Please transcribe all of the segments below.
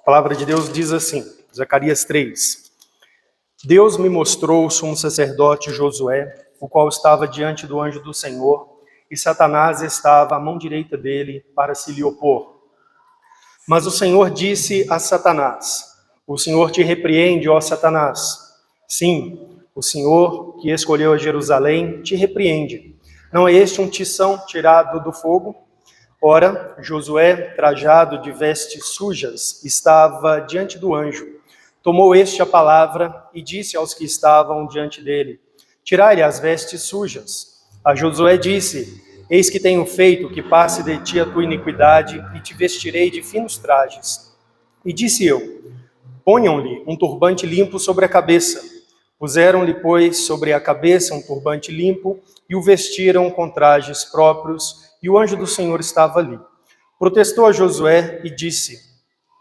A palavra de Deus diz assim, Zacarias 3. Deus me mostrou o sumo sacerdote Josué, o qual estava diante do anjo do Senhor, e Satanás estava à mão direita dele para se lhe opor. Mas o Senhor disse a Satanás: o Senhor te repreende, ó Satanás. Sim, o Senhor que escolheu a Jerusalém te repreende. Não é este um tição tirado do fogo? Ora, Josué, trajado de vestes sujas, estava diante do anjo. Tomou este a palavra e disse aos que estavam diante dele: tirai-lhe as vestes sujas. A Josué disse: eis que tenho feito que passe de ti a tua iniquidade e te vestirei de finos trajes. E disse eu: ponham-lhe um turbante limpo sobre a cabeça. Puseram-lhe, pois, sobre a cabeça um turbante limpo e o vestiram com trajes próprios, e o anjo do Senhor estava ali. Protestou a Josué e disse: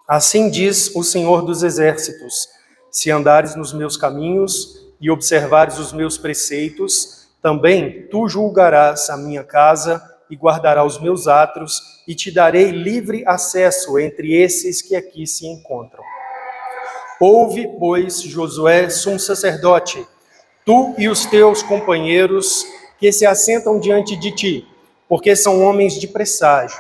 assim diz o Senhor dos Exércitos: se andares nos meus caminhos e observares os meus preceitos, também tu julgarás a minha casa e guardarás os meus átrios, e te darei livre acesso entre esses que aqui se encontram. Ouve, pois, Josué, sumo sacerdote, tu e os teus companheiros que se assentam diante de ti, porque são homens de presságio.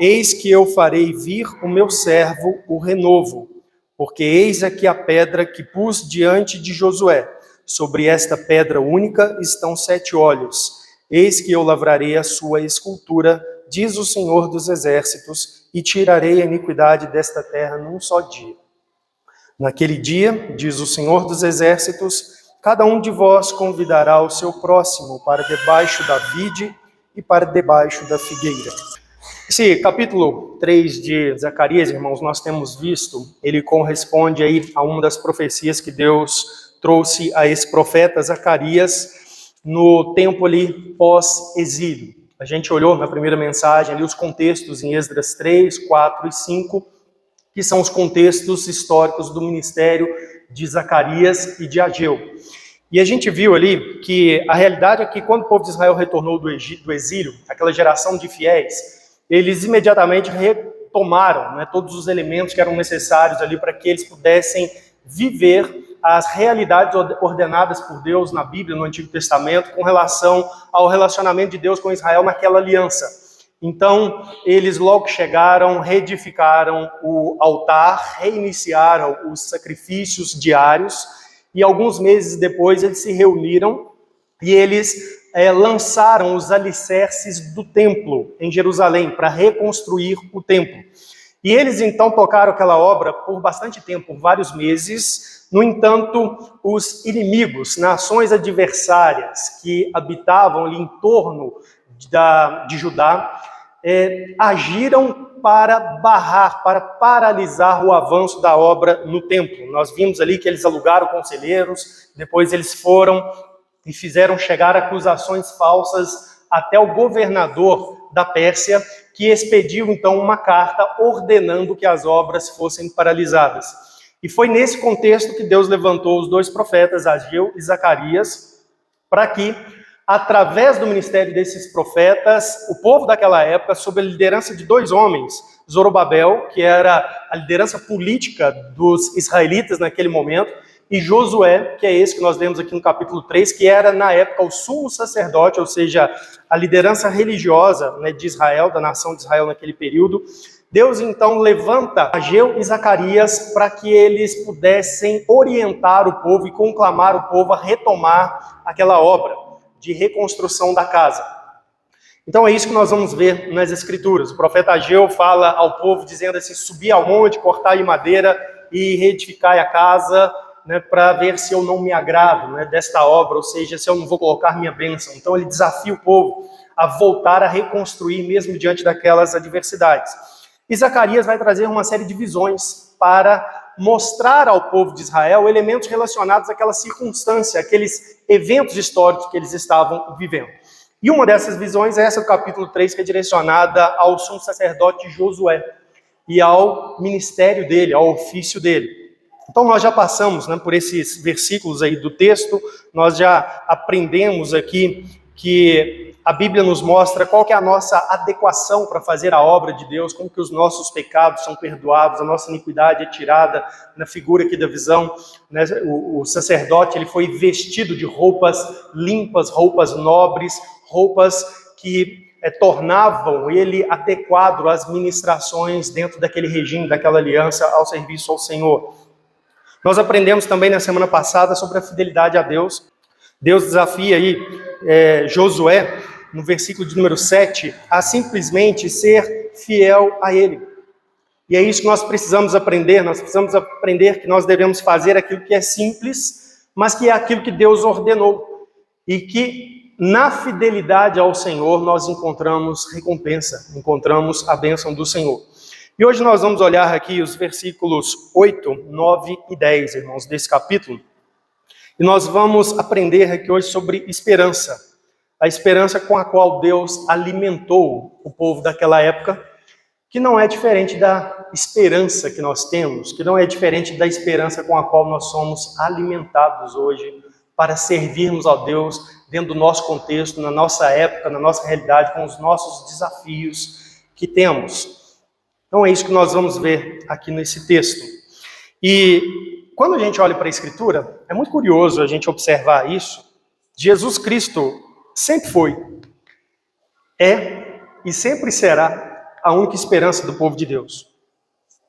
Eis que eu farei vir o meu servo, o renovo, porque eis aqui a pedra que pus diante de Josué. Sobre esta pedra única estão 7 olhos. Eis que eu lavrarei a sua escultura, diz o Senhor dos Exércitos, e tirarei a iniquidade desta terra num só dia. Naquele dia, diz o Senhor dos Exércitos, cada um de vós convidará o seu próximo para debaixo da vide e para debaixo da figueira. Esse capítulo 3 de Zacarias, irmãos, nós temos visto, ele corresponde aí a uma das profecias que Deus trouxe a esse profeta Zacarias no tempo ali pós-exílio. A gente olhou na primeira mensagem ali os contextos em Esdras 3, 4 e 5, que são os contextos históricos do ministério de Zacarias e de Ageu. E a gente viu ali que a realidade é que quando o povo de Israel retornou do exílio, aquela geração de fiéis, eles imediatamente retomaram, né, todos os elementos que eram necessários ali para que eles pudessem viver as realidades ordenadas por Deus na Bíblia, no Antigo Testamento, com relação ao relacionamento de Deus com Israel naquela aliança. Então, eles logo chegaram, reedificaram o altar, reiniciaram os sacrifícios diários, e alguns meses depois eles se reuniram e eles lançaram os alicerces do templo em Jerusalém para reconstruir o templo. E eles então tocaram aquela obra por bastante tempo, por vários meses. No entanto, os inimigos, nações adversárias que habitavam ali em torno de Judá, agiram para barrar, para paralisar o avanço da obra no templo. Nós vimos ali que eles alugaram conselheiros, depois eles foram e fizeram chegar acusações falsas até o governador da Pérsia, que expediu então uma carta ordenando que as obras fossem paralisadas. E foi nesse contexto que Deus levantou os 2 profetas, Ageu e Zacarias, para que, através do ministério desses profetas, o povo daquela época, sob a liderança de 2 homens, Zorobabel, que era a liderança política dos israelitas naquele momento, e Josué, que é esse que nós lemos aqui no capítulo 3, que era na época o sumo sacerdote, ou seja, a liderança religiosa, né, de Israel, da nação de Israel naquele período. Deus então levanta Ageu e Zacarias para que eles pudessem orientar o povo e conclamar o povo a retomar aquela obra de reconstrução da casa. Então é isso que nós vamos ver nas Escrituras. O profeta Ageu fala ao povo dizendo assim: subi ao monte, cortai madeira e reedificai a casa, né, para ver se eu não me agrado, né, desta obra, ou seja, se eu não vou colocar minha bênção. Então ele desafia o povo a voltar a reconstruir mesmo diante daquelas adversidades. E Zacarias vai trazer uma série de visões para mostrar ao povo de Israel elementos relacionados àquela circunstância, aqueles eventos históricos que eles estavam vivendo. E uma dessas visões é essa do capítulo 3, que é direcionada ao sumo sacerdote Josué e ao ministério dele, ao ofício dele. Então nós já passamos, né, por esses versículos aí do texto, nós já aprendemos aqui que a Bíblia nos mostra qual que é a nossa adequação para fazer a obra de Deus, como que os nossos pecados são perdoados, a nossa iniquidade é tirada na figura aqui da visão, né? O sacerdote ele foi vestido de roupas limpas, roupas nobres, roupas que tornavam ele adequado às ministrações dentro daquele regime, daquela aliança, ao serviço ao Senhor. Nós aprendemos também na semana passada sobre a fidelidade a Deus. Deus desafia aí Josué, no versículo de número 7, a simplesmente ser fiel a Ele. E é isso que nós precisamos aprender que nós devemos fazer aquilo que é simples, mas que é aquilo que Deus ordenou. E que na fidelidade ao Senhor nós encontramos recompensa, encontramos a bênção do Senhor. E hoje nós vamos olhar aqui os versículos 8, 9 e 10, irmãos, desse capítulo. E nós vamos aprender aqui hoje sobre esperança. A esperança com a qual Deus alimentou o povo daquela época, que não é diferente da esperança que nós temos, que não é diferente da esperança com a qual nós somos alimentados hoje para servirmos a Deus dentro do nosso contexto, na nossa época, na nossa realidade, com os nossos desafios que temos. Então é isso que nós vamos ver aqui nesse texto. E quando a gente olha para a Escritura, é muito curioso a gente observar isso. Jesus Cristo sempre foi, é e sempre será a única esperança do povo de Deus.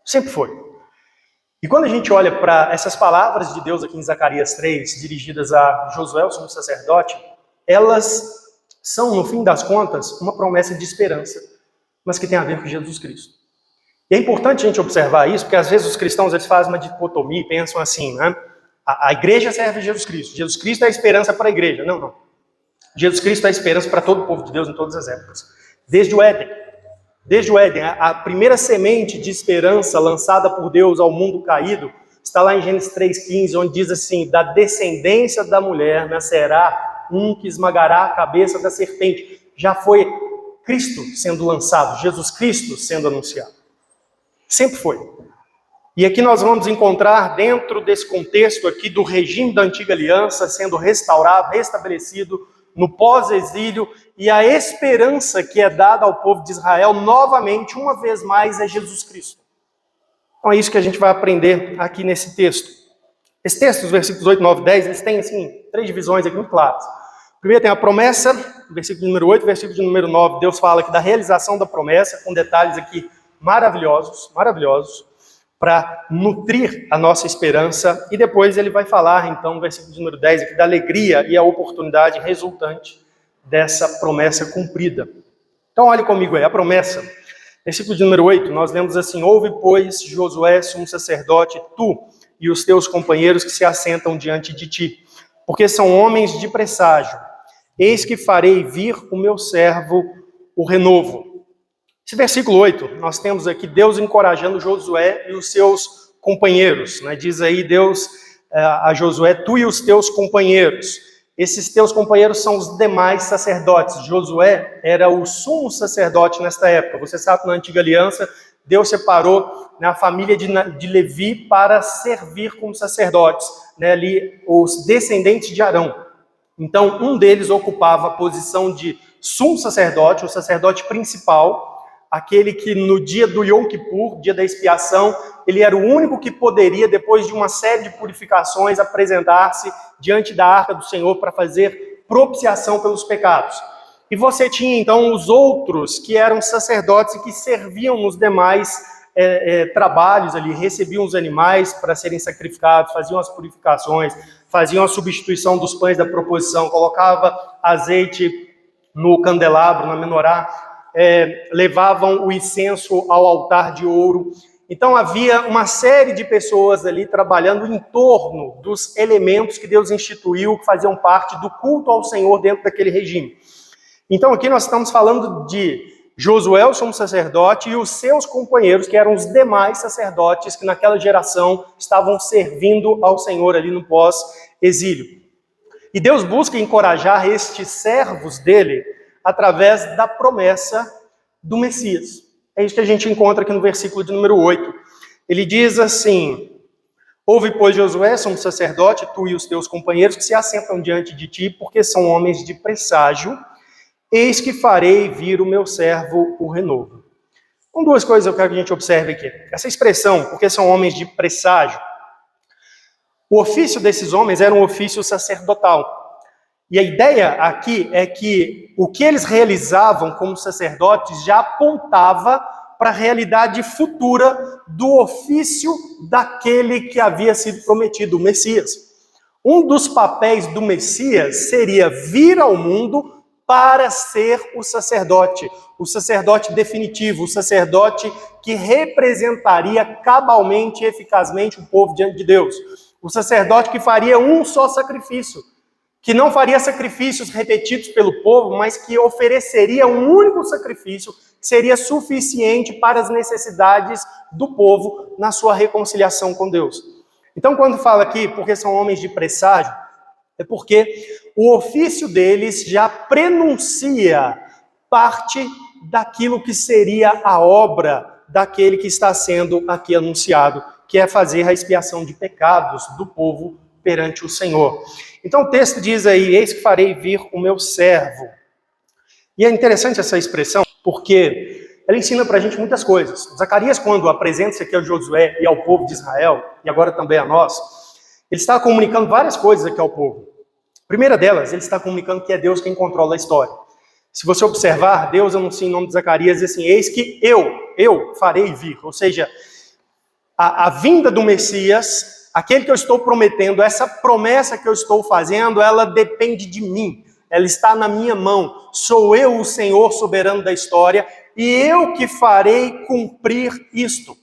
Sempre foi. E quando a gente olha para essas palavras de Deus aqui em Zacarias 3, dirigidas a Josué, o sumo sacerdote, elas são, no fim das contas, uma promessa de esperança, mas que tem a ver com Jesus Cristo. E é importante a gente observar isso, porque às vezes os cristãos eles fazem uma dicotomia e pensam assim, né? A igreja serve a Jesus Cristo. Jesus Cristo é a esperança para a igreja. Não. Jesus Cristo é a esperança para todo o povo de Deus em todas as épocas. Desde o Éden, a primeira semente de esperança lançada por Deus ao mundo caído, está lá em Gênesis 3,15, onde diz assim, da descendência da mulher nascerá um que esmagará a cabeça da serpente. Já foi Cristo sendo lançado, Jesus Cristo sendo anunciado. Sempre foi. E aqui nós vamos encontrar, dentro desse contexto aqui do regime da antiga aliança, sendo restaurado, restabelecido, no pós-exílio, e a esperança que é dada ao povo de Israel, novamente, uma vez mais, é Jesus Cristo. Então é isso que a gente vai aprender aqui nesse texto. Esse texto, os versículos 8, 9 e 10, eles têm, assim, 3 divisões aqui muito claras. Primeiro tem a promessa, versículo de número 8, versículo de número 9, Deus fala aqui da realização da promessa, com detalhes aqui maravilhosos, para nutrir a nossa esperança, e depois ele vai falar, então, no versículo de número 10, aqui, da alegria e a oportunidade resultante dessa promessa cumprida. Então, olhe comigo aí, a promessa. Versículo de número 8, nós lemos assim, ouve, pois, Josué, sumo sacerdote, tu e os teus companheiros que se assentam diante de ti, porque são homens de presságio. Eis que farei vir o meu servo, o renovo. Esse versículo 8, nós temos aqui Deus encorajando Josué e os seus companheiros. Né? Diz aí Deus a Josué, tu e os teus companheiros. Esses teus companheiros são os demais sacerdotes. Josué era o sumo sacerdote nesta época. Você sabe que na antiga aliança, Deus separou, né, a família de Levi para servir como sacerdotes. Né, ali, os descendentes de Arão. Então, um deles ocupava a posição de sumo sacerdote, o sacerdote principal, aquele que no dia do Yom Kippur, dia da expiação, ele era o único que poderia, depois de uma série de purificações, apresentar-se diante da arca do Senhor para fazer propiciação pelos pecados. E você tinha, então, os outros que eram sacerdotes e que serviam nos demais trabalhos ali, recebiam os animais para serem sacrificados, faziam as purificações, faziam a substituição dos pães da proposição, colocava azeite no candelabro, na menorá, levavam o incenso ao altar de ouro. Então havia uma série de pessoas ali trabalhando em torno dos elementos que Deus instituiu, que faziam parte do culto ao Senhor dentro daquele regime. Então aqui nós estamos falando de Josué, o sumo sacerdote, e os seus companheiros, que eram os demais sacerdotes que naquela geração estavam servindo ao Senhor ali no pós-exílio. E Deus busca encorajar estes servos dele através da promessa do Messias. É isso que a gente encontra aqui no versículo de número 8. Ele diz assim, ouve, pois, Josué, sumo sacerdote, tu e os teus companheiros que se assentam diante de ti, porque são homens de presságio. eis que farei vir o meu servo o renovo. Então, duas coisas eu quero que a gente observe aqui. Essa expressão, porque são homens de presságio, o ofício desses homens era um ofício sacerdotal. E a ideia aqui é que o que eles realizavam como sacerdotes já apontava para a realidade futura do ofício daquele que havia sido prometido, o Messias. Um dos papéis do Messias seria vir ao mundo para ser o sacerdote definitivo, o sacerdote que representaria cabalmente e eficazmente o povo diante de Deus. O sacerdote que faria um só sacrifício, que não faria sacrifícios repetidos pelo povo, mas que ofereceria um único sacrifício que seria suficiente para as necessidades do povo na sua reconciliação com Deus. Então, quando fala aqui, porque são homens de presságio, é porque o ofício deles já prenuncia parte daquilo que seria a obra daquele que está sendo aqui anunciado, que é fazer a expiação de pecados do povo perante o Senhor. Então o texto diz aí, eis que farei vir o meu servo. E é interessante essa expressão, porque ela ensina para a gente muitas coisas. Zacarias, quando apresenta-se aqui ao Josué e ao povo de Israel, e agora também a nós, ele está comunicando várias coisas aqui ao povo. A primeira delas, ele está comunicando que é Deus quem controla a história. Se você observar, Deus anuncia em nome de Zacarias assim, eis que eu farei vir. Ou seja, a vinda do Messias, aquele que eu estou prometendo, essa promessa que eu estou fazendo, ela depende de mim. Ela está na minha mão. Sou eu o Senhor soberano da história e eu que farei cumprir isto.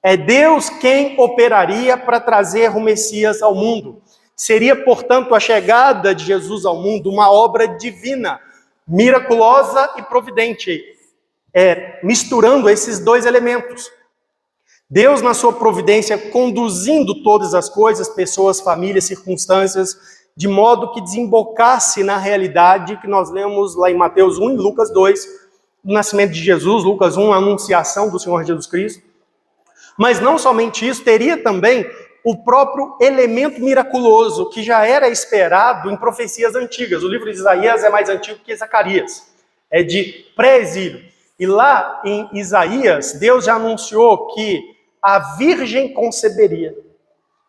É Deus quem operaria para trazer o Messias ao mundo. Seria, portanto, a chegada de Jesus ao mundo uma obra divina, miraculosa e providente, misturando esses dois elementos. Deus, na sua providência, conduzindo todas as coisas, pessoas, famílias, circunstâncias, de modo que desembocasse na realidade que nós lemos lá em Mateus 1 e Lucas 2, o nascimento de Jesus, Lucas 1, a anunciação do Senhor Jesus Cristo. Mas não somente isso, teria também o próprio elemento miraculoso que já era esperado em profecias antigas. O livro de Isaías é mais antigo que Zacarias, é de pré-exílio. E lá em Isaías, Deus já anunciou que a virgem conceberia.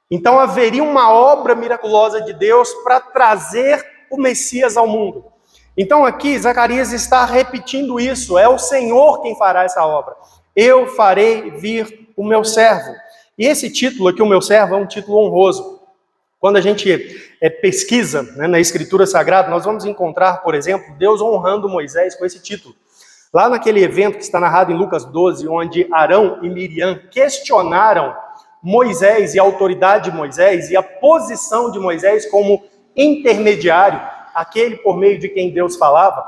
Então haveria uma obra miraculosa de Deus para trazer o Messias ao mundo. Então aqui Zacarias está repetindo isso, é o Senhor quem fará essa obra. Eu farei vir o meu servo. E esse título aqui, o meu servo, é um título honroso. Quando a gente pesquisa na Escritura Sagrada, nós vamos encontrar, por exemplo, Deus honrando Moisés com esse título. Lá naquele evento que está narrado em Lucas 12, onde Arão e Miriam questionaram Moisés e a autoridade de Moisés e a posição de Moisés como intermediário, aquele por meio de quem Deus falava,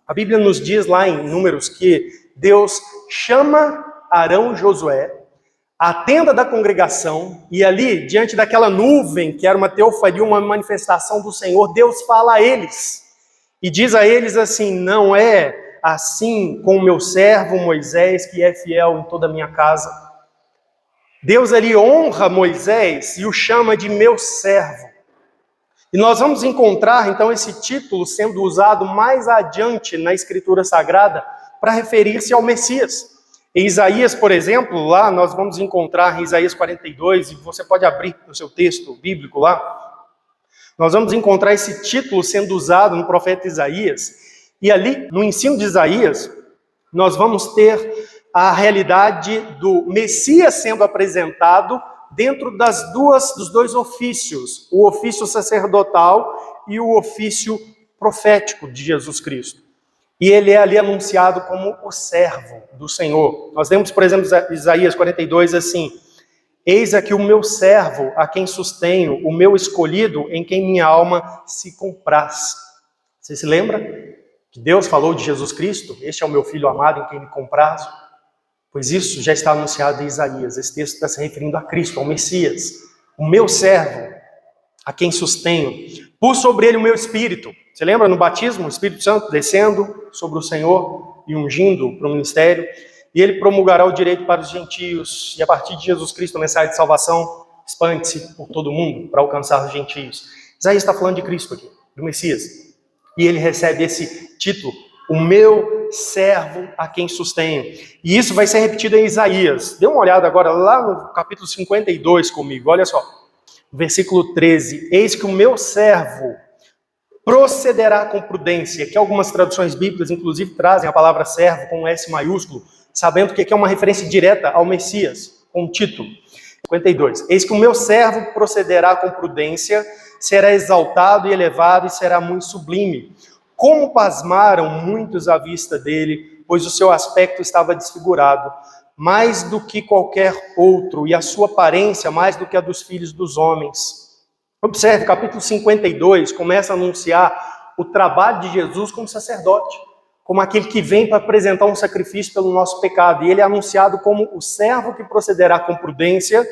a Bíblia nos diz lá em Números que Deus chama Arão e Josué à tenda da congregação e ali, diante daquela nuvem, que era uma teofania, uma manifestação do Senhor, Deus fala a eles e diz a eles assim, não é assim com o meu servo Moisés, que é fiel em toda a minha casa. Deus ali honra Moisés e o chama de meu servo. E nós vamos encontrar, então, esse título sendo usado mais adiante na Escritura Sagrada para referir-se ao Messias. Em Isaías, por exemplo, lá nós vamos encontrar em Isaías 42, e você pode abrir o seu texto bíblico lá, nós vamos encontrar esse título sendo usado no profeta Isaías. E ali, no ensino de Isaías, nós vamos ter a realidade do Messias sendo apresentado dentro dos dois ofícios, o ofício sacerdotal e o ofício profético de Jesus Cristo. E ele é ali anunciado como o servo do Senhor. Nós temos, por exemplo, Isaías 42 assim, eis aqui o meu servo, a quem sustenho, o meu escolhido, em quem minha alma se compraz. Você se lembra que Deus falou de Jesus Cristo? Este é o meu filho amado, em quem me comprazo. Pois isso já está anunciado em Isaías. Esse texto está se referindo a Cristo, ao Messias. O meu servo, a quem sustenho. Pus sobre ele o meu espírito. Você lembra no batismo? O Espírito Santo descendo sobre o Senhor e ungindo para o ministério. E ele promulgará o direito para os gentios. E a partir de Jesus Cristo, a mensagem de salvação expande-se por todo o mundo para alcançar os gentios. Isaías está falando de Cristo aqui, do Messias. E ele recebe esse título o meu servo a quem sustenho. E isso vai ser repetido em Isaías. Dê uma olhada agora lá no capítulo 52 comigo, olha só. Versículo 13, eis que o meu servo procederá com prudência, que algumas traduções bíblicas, inclusive, trazem a palavra servo com um S maiúsculo, sabendo que aqui é uma referência direta ao Messias, com o título. 52, eis que o meu servo procederá com prudência, será exaltado e elevado e será muito sublime. Como pasmaram muitos à vista dele, pois o seu aspecto estava desfigurado, mais do que qualquer outro, e a sua aparência mais do que a dos filhos dos homens. Observe, capítulo 52 começa a anunciar o trabalho de Jesus como sacerdote, como aquele que vem para apresentar um sacrifício pelo nosso pecado. E ele é anunciado como o servo que procederá com prudência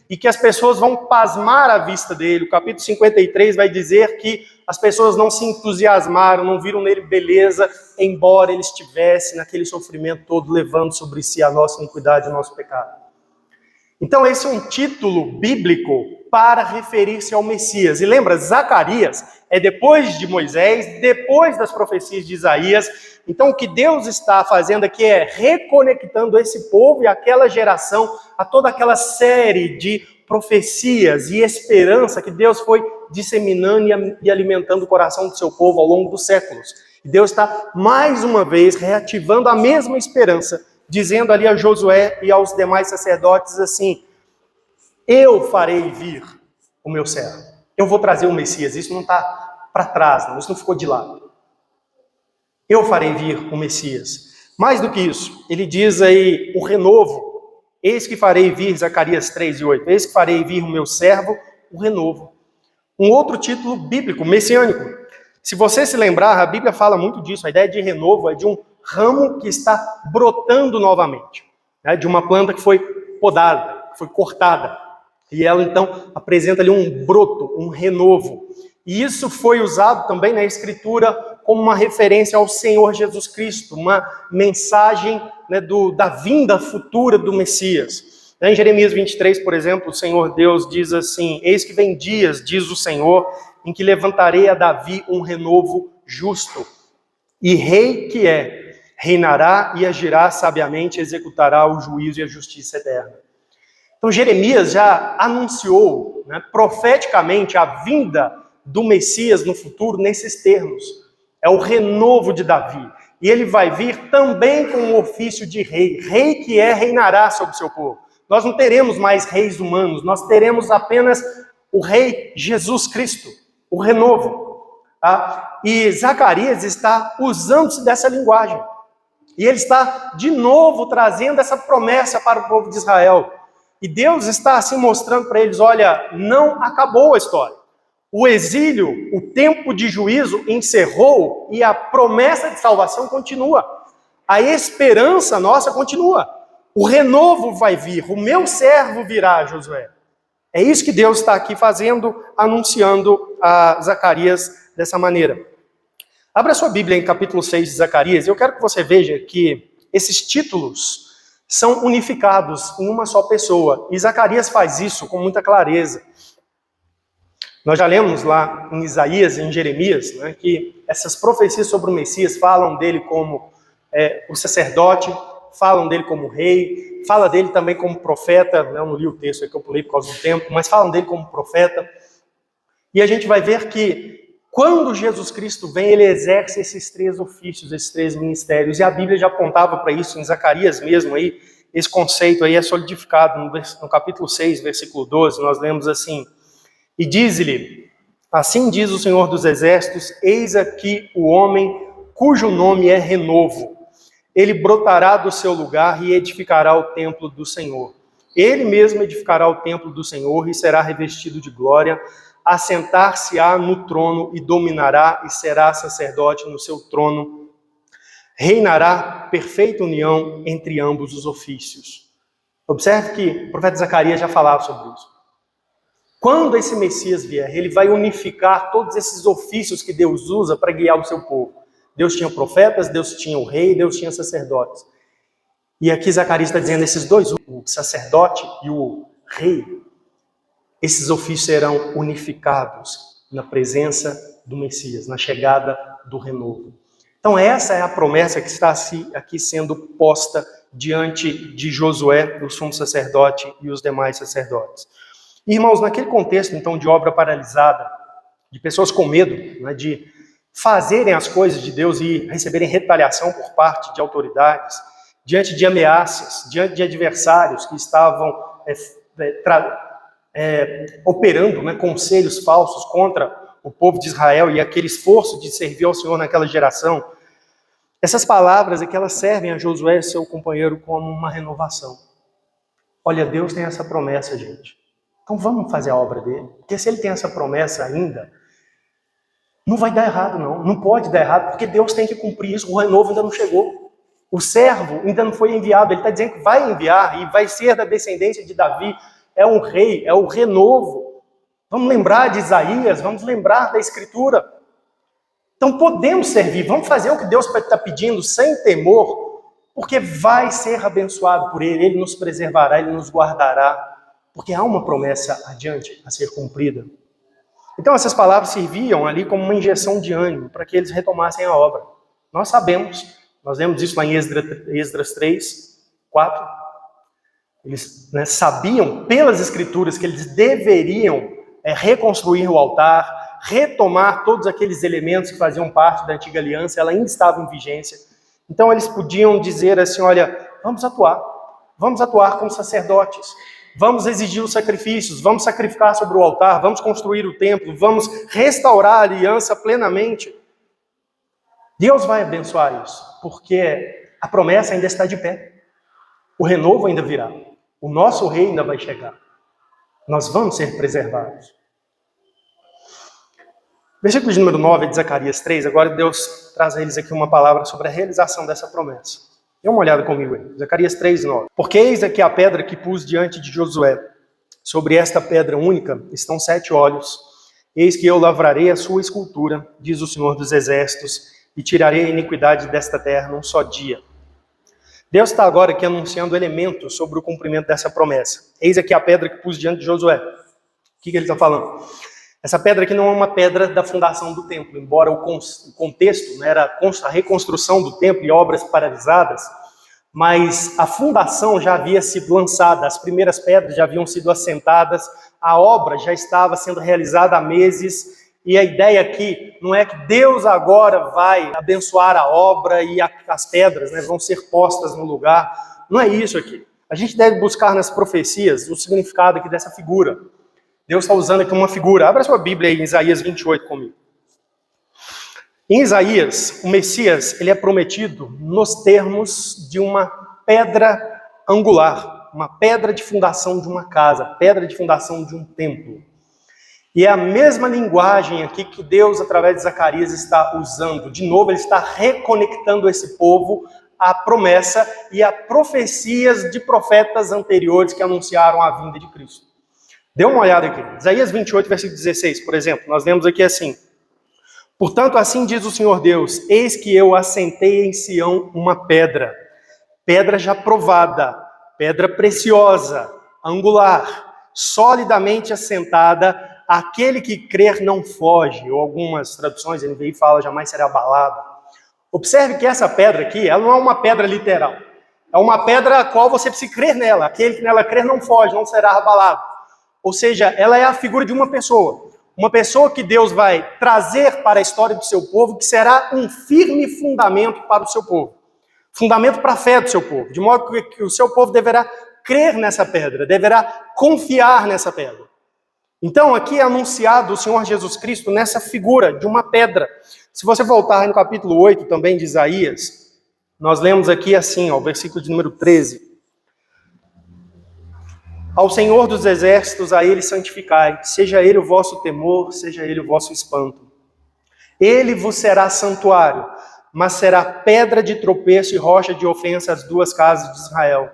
e que as pessoas vão pasmar à vista dele. O capítulo 53 vai dizer que as pessoas não se entusiasmaram, não viram nele beleza, embora ele estivesse naquele sofrimento todo, levando sobre si a nossa iniquidade e o nosso pecado. Então esse é um título bíblico para referir-se ao Messias. E lembra, Zacarias é depois de Moisés, depois das profecias de Isaías. Então o que Deus está fazendo aqui é reconectando esse povo e aquela geração a toda aquela série de profecias e esperança que Deus foi disseminando e alimentando o coração do seu povo ao longo dos séculos. E Deus está mais uma vez reativando a mesma esperança, dizendo ali a Josué e aos demais sacerdotes assim: eu farei vir o meu servo. Eu vou trazer o Messias. Isso não está para trás, não. Isso não ficou de lado. Eu farei vir o Messias. Mais do que isso, ele diz aí o renovo. Eis que farei vir, Zacarias 3:8. Eis que farei vir o meu servo, o renovo. Um outro título bíblico, messiânico. Se você se lembrar, a Bíblia fala muito disso. A ideia de renovo é de um ramo que está brotando novamente, né? De uma planta que foi podada, que foi cortada. E ela, então, apresenta ali um broto, um renovo. E isso foi usado também na Escritura como uma referência ao Senhor Jesus Cristo, uma mensagem, né, da vinda futura do Messias. Em Jeremias 23, por exemplo, o Senhor Deus diz assim: eis que vem dias, diz o Senhor, em que levantarei a Davi um renovo justo. E rei que é, reinará e agirá sabiamente, executará o juízo e a justiça eterna. Então Jeremias já anunciou, né, profeticamente a vinda do Messias no futuro nesses termos. É o renovo de Davi. E ele vai vir também com o ofício de rei. Rei que é, reinará sobre o seu povo. Nós não teremos mais reis humanos, nós teremos apenas o rei Jesus Cristo, o renovo. Tá? E Zacarias está usando-se dessa linguagem. E ele está, de novo, trazendo essa promessa para o povo de Israel. E Deus está assim mostrando para eles: olha, não acabou a história. O exílio, o tempo de juízo encerrou e a promessa de salvação continua. A esperança nossa continua. O renovo vai vir, o meu servo virá, Josué. É isso que Deus está aqui fazendo, anunciando a Zacarias dessa maneira. Abra sua Bíblia em capítulo 6 de Zacarias. Eu quero que você veja que esses títulos são unificados em uma só pessoa. E Zacarias faz isso com muita clareza. Nós já lemos lá em Isaías e em Jeremias, né, que essas profecias sobre o Messias falam dele como o sacerdote, falam dele como rei, fala dele também como profeta. Eu não li o texto aqui, eu pulei por causa do tempo, mas falam dele como profeta. E a gente vai ver que quando Jesus Cristo vem, ele exerce esses três ofícios, esses três ministérios. E a Bíblia já apontava para isso em Zacarias mesmo. Aí, esse conceito aí é solidificado no capítulo 6, versículo 12. Nós lemos assim: e diz-lhe, assim diz o Senhor dos Exércitos, eis aqui o homem cujo nome é renovo. Ele brotará do seu lugar e edificará o templo do Senhor. Ele mesmo edificará o templo do Senhor e será revestido de glória. Assentar-se-á no trono e dominará e será sacerdote no seu trono. Reinará perfeita união entre ambos os ofícios. Observe que o profeta Zacarias já falava sobre isso. Quando esse Messias vier, ele vai unificar todos esses ofícios que Deus usa para guiar o seu povo. Deus tinha profetas, Deus tinha o rei, Deus tinha sacerdotes. E aqui Zacarias está dizendo, esses dois, o sacerdote e o rei, esses ofícios serão unificados na presença do Messias, na chegada do renovo. Então essa é a promessa que está aqui sendo posta diante de Josué, o sumo sacerdote e os demais sacerdotes. Irmãos, naquele contexto então de obra paralisada, de pessoas com medo, né, de fazerem as coisas de Deus e receberem retaliação por parte de autoridades, diante de ameaças, diante de adversários que estavam operando, né, conselhos falsos contra o povo de Israel e aquele esforço de servir ao Senhor naquela geração, essas palavras aqui elas servem a Josué e seu companheiro como uma renovação. Olha, Deus tem essa promessa, gente. Então vamos fazer a obra dele. Porque se ele tem essa promessa ainda, não vai dar errado não. Não pode dar errado, porque Deus tem que cumprir isso. O renovo ainda não chegou. O servo ainda não foi enviado. Ele está dizendo que vai enviar e vai ser da descendência de Davi. É um rei, é o renovo. Vamos lembrar de Isaías, vamos lembrar da Escritura. Então podemos servir, vamos fazer o que Deus está pedindo sem temor, porque vai ser abençoado por Ele, Ele nos preservará, Ele nos guardará, porque há uma promessa adiante a ser cumprida. Então essas palavras serviam ali como uma injeção de ânimo para que eles retomassem a obra. Nós sabemos, nós vemos isso lá em Esdras 3, 4, eles sabiam pelas Escrituras que eles deveriam reconstruir o altar, retomar todos aqueles elementos que faziam parte da antiga aliança, ela ainda estava em vigência. Então eles podiam dizer assim, olha, vamos atuar como sacerdotes, vamos exigir os sacrifícios, vamos sacrificar sobre o altar, vamos construir o templo, vamos restaurar a aliança plenamente. Deus vai abençoar isso, porque a promessa ainda está de pé. O renovo ainda virá. O nosso rei ainda vai chegar. Nós vamos ser preservados. Versículo de número 9 de Zacarias 3, agora Deus traz a eles aqui uma palavra sobre a realização dessa promessa. Dê uma olhada comigo aí, Zacarias 3, 9. Porque eis aqui a pedra que pus diante de Josué. Sobre esta pedra única estão 7 olhos. Eis que eu lavrarei a sua escultura, diz o Senhor dos Exércitos, e tirarei a iniquidade desta terra num só dia. Deus está agora aqui anunciando elementos sobre o cumprimento dessa promessa. Eis aqui a pedra que pus diante de Josué. O que ele está falando? Essa pedra aqui não é uma pedra da fundação do templo, embora o contexto era a reconstrução do templo e obras paralisadas, mas a fundação já havia sido lançada, as primeiras pedras já haviam sido assentadas, a obra já estava sendo realizada há meses, e a ideia aqui não é que Deus agora vai abençoar a obra e as pedras vão ser postas no lugar, não é isso aqui. A gente deve buscar nas profecias o significado aqui dessa figura. Deus está usando aqui uma figura. Abra sua Bíblia aí em Isaías 28 comigo. Em Isaías, o Messias ele é prometido nos termos de uma pedra angular, uma pedra de fundação de uma casa, pedra de fundação de um templo. E é a mesma linguagem aqui que Deus, através de Zacarias, está usando. De novo, ele está reconectando esse povo à promessa e a profecias de profetas anteriores que anunciaram a vinda de Cristo. Dê uma olhada aqui. Isaías 28, versículo 16, por exemplo. Nós lemos aqui assim. Portanto, assim diz o Senhor Deus, eis que eu assentei em Sião uma pedra, pedra já provada, pedra preciosa, angular, solidamente assentada, aquele que crer não foge, ou algumas traduções, NVI fala, jamais será abalado. Observe que essa pedra aqui, ela não é uma pedra literal, é uma pedra a qual você precisa crer nela, aquele que nela crer não foge, não será abalado. Ou seja, ela é a figura de uma pessoa que Deus vai trazer para a história do seu povo, que será um firme fundamento para o seu povo, fundamento para a fé do seu povo, de modo que o seu povo deverá crer nessa pedra, deverá confiar nessa pedra. Então aqui é anunciado o Senhor Jesus Cristo nessa figura de uma pedra. Se você voltar no capítulo 8 também de Isaías, nós lemos aqui assim, o versículo de número 13. Ao Senhor dos Exércitos, a Ele santificai, seja Ele o vosso temor, seja Ele o vosso espanto. Ele vos será santuário, mas será pedra de tropeço e rocha de ofensa às duas casas de Israel.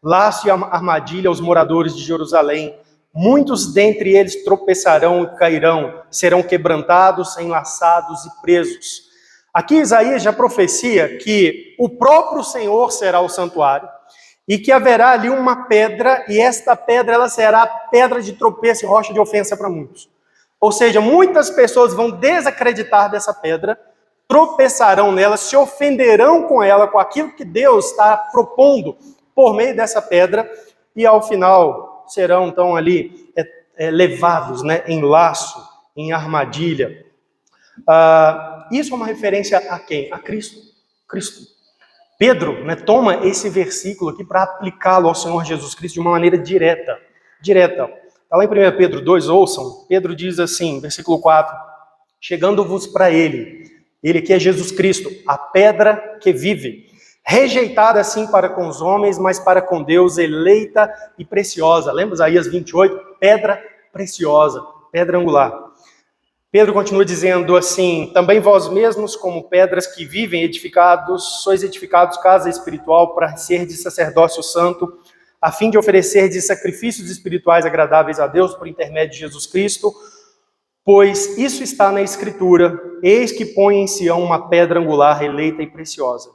Laço e armadilha aos moradores de Jerusalém. Muitos dentre eles tropeçarão e cairão, serão quebrantados, enlaçados e presos. Aqui Isaías já proficia que o próprio Senhor será o santuário, e que haverá ali uma pedra, e esta pedra ela será pedra de tropeço e rocha de ofensa para muitos. Ou seja, muitas pessoas vão desacreditar dessa pedra, tropeçarão nela, se ofenderão com ela, com aquilo que Deus está propondo por meio dessa pedra, e ao final serão então ali levados, né, em laço, em armadilha. Isso é uma referência a quem? A Cristo. Cristo. Pedro, né, toma esse versículo aqui para aplicá-lo ao Senhor Jesus Cristo de uma maneira direta. Está lá em 1 Pedro 2, ouçam. Pedro diz assim, versículo 4, chegando-vos para ele que é Jesus Cristo, a pedra que vive, rejeitada assim para com os homens, mas para com Deus, eleita e preciosa. Lembra Isaías 28? Pedra preciosa, pedra angular. Pedro continua dizendo assim, também vós mesmos, como pedras que vivem edificados, sois edificados casa espiritual para ser de sacerdócio santo, a fim de oferecer de sacrifícios espirituais agradáveis a Deus por intermédio de Jesus Cristo, pois isso está na Escritura, eis que põe em Sião uma pedra angular, eleita e preciosa,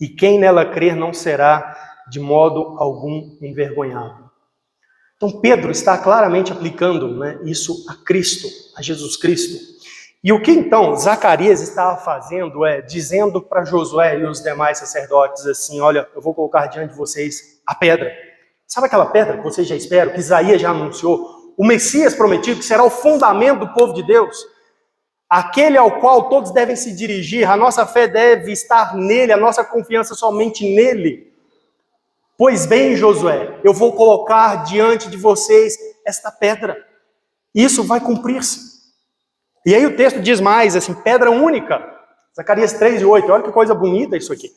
e quem nela crer não será de modo algum envergonhado. Então Pedro está claramente aplicando, né, isso a Cristo, a Jesus Cristo. E o que então Zacarias estava fazendo é dizendo para Josué e os demais sacerdotes assim, olha, eu vou colocar diante de vocês a pedra. Sabe aquela pedra que vocês já esperam, que Isaías já anunciou? O Messias prometido, que será o fundamento do povo de Deus, aquele ao qual todos devem se dirigir, a nossa fé deve estar nele, a nossa confiança somente nele. Pois bem, Josué, eu vou colocar diante de vocês esta pedra. Isso vai cumprir-se. E aí o texto diz mais, assim, pedra única. Zacarias 3:8, olha que coisa bonita isso aqui.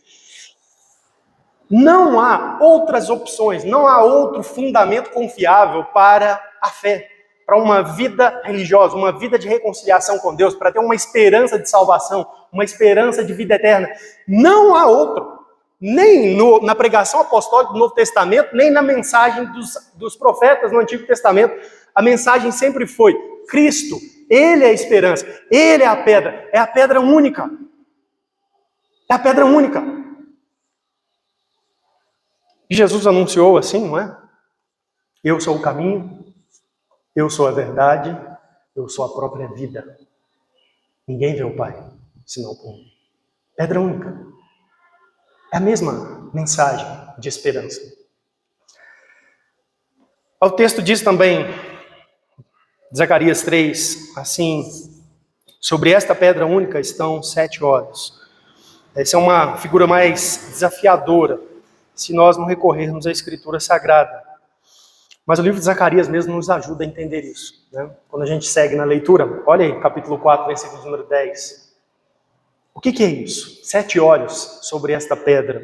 Não há outras opções, não há outro fundamento confiável para a fé, para uma vida religiosa, uma vida de reconciliação com Deus, para ter uma esperança de salvação, uma esperança de vida eterna. Não há outro. Nem na pregação apostólica do Novo Testamento, nem na mensagem dos profetas no Antigo Testamento. A mensagem sempre foi, Cristo, Ele é a esperança, Ele é a pedra única. É a pedra única. E Jesus anunciou assim, não é? Eu sou o caminho, eu sou a verdade, eu sou a própria vida. Ninguém vê o Pai, senão por mim. Pedra única. É a mesma mensagem de esperança. O texto diz também, Zacarias 3, assim, sobre esta pedra única estão 7 olhos. Essa é uma figura mais desafiadora, se nós não recorrermos à Escritura Sagrada. Mas o livro de Zacarias mesmo nos ajuda a entender isso, né? Quando a gente segue na leitura, olha aí, capítulo 4, versículo número 10. O que é isso? 7 olhos sobre esta pedra.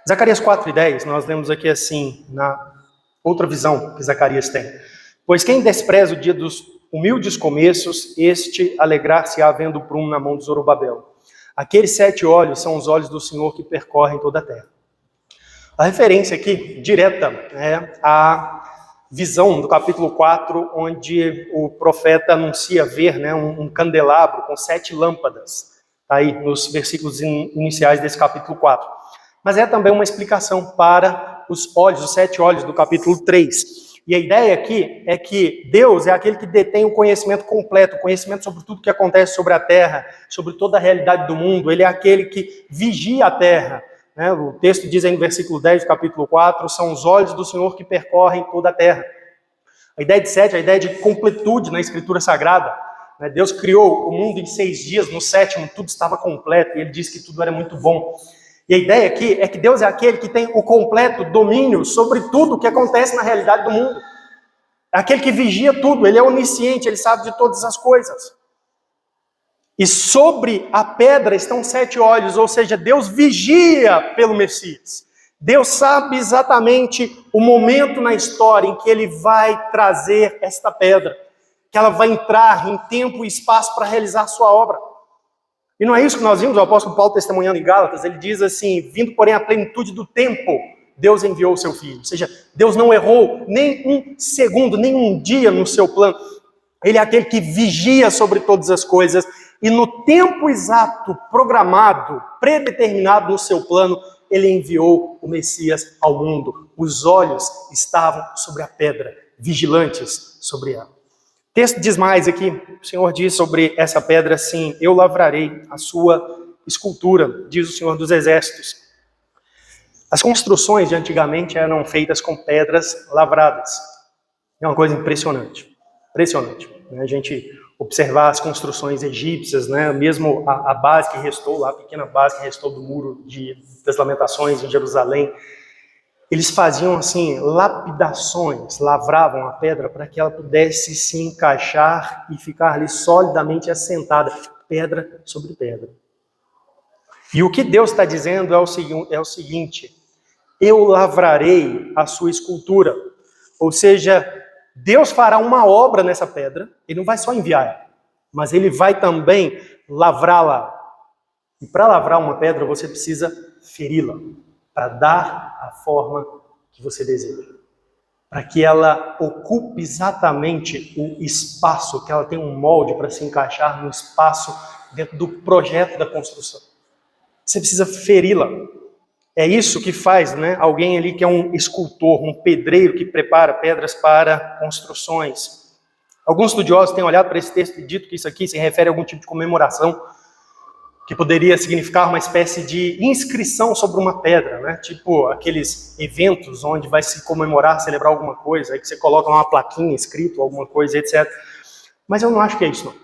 Zacarias 4:10, nós lemos aqui assim, na outra visão que Zacarias tem. Pois quem despreza o dia dos humildes começos, este alegrar-se-á vendo o prumo na mão de Zorobabel. Aqueles 7 olhos são os olhos do Senhor que percorrem toda a terra. A referência aqui, direta, é a visão do capítulo 4, onde o profeta anuncia ver, né, um candelabro com 7 lâmpadas. Aí nos versículos iniciais desse capítulo 4. Mas é também uma explicação para os olhos, os 7 olhos do capítulo 3. E a ideia aqui é que Deus é aquele que detém o conhecimento completo, o conhecimento sobre tudo que acontece sobre a terra, sobre toda a realidade do mundo. Ele é aquele que vigia a terra. Né? O texto diz aí no versículo 10 do capítulo 4, são os olhos do Senhor que percorrem toda a terra. A ideia de 7 é a ideia de completude na Escritura Sagrada. Deus criou o mundo em 6 dias, no 7º tudo estava completo, e ele disse que tudo era muito bom. E a ideia aqui é que Deus é aquele que tem o completo domínio sobre tudo o que acontece na realidade do mundo. É aquele que vigia tudo, ele é onisciente, ele sabe de todas as coisas. E sobre a pedra estão 7 olhos, ou seja, Deus vigia pelo Messias. Deus sabe exatamente o momento na história em que ele vai trazer esta pedra, que ela vai entrar em tempo e espaço para realizar sua obra. E não é isso que nós vimos, o apóstolo Paulo testemunhando em Gálatas, ele diz assim, vindo porém a plenitude do tempo, Deus enviou o seu Filho. Ou seja, Deus não errou nem um segundo, nem um dia no seu plano. Ele é aquele que vigia sobre todas as coisas, e no tempo exato, programado, predeterminado no seu plano, ele enviou o Messias ao mundo. Os olhos estavam sobre a pedra, vigilantes sobre ela. texto diz mais aqui, o Senhor diz sobre essa pedra assim: eu lavrarei a sua escultura, diz o Senhor dos Exércitos. As construções de antigamente eram feitas com pedras lavradas. É uma coisa impressionante, impressionante. A gente observar as construções egípcias, né? Mesmo a base que restou lá, a pequena base que restou do muro das Lamentações em Jerusalém, eles faziam assim lapidações, lavravam a pedra para que ela pudesse se encaixar e ficar ali solidamente assentada, pedra sobre pedra. E o que Deus está dizendo é o seguinte: eu lavrarei a sua escultura. Ou seja, Deus fará uma obra nessa pedra, ele não vai só enviar, mas ele vai também lavrá-la. E para lavrar uma pedra, você precisa feri-la, para dar a forma que você deseja. Para que ela ocupe exatamente o espaço, que ela tenha um molde para se encaixar no espaço dentro do projeto da construção. Você precisa feri-la. É isso que faz, né, alguém ali que é um escultor, um pedreiro que prepara pedras para construções. Alguns estudiosos têm olhado para esse texto e dito que isso aqui se refere a algum tipo de comemoração, que poderia significar uma espécie de inscrição sobre uma pedra, né? Tipo aqueles eventos onde vai se comemorar, celebrar alguma coisa, aí que você coloca uma plaquinha escrito, alguma coisa, etc. Mas eu não acho que é isso, não.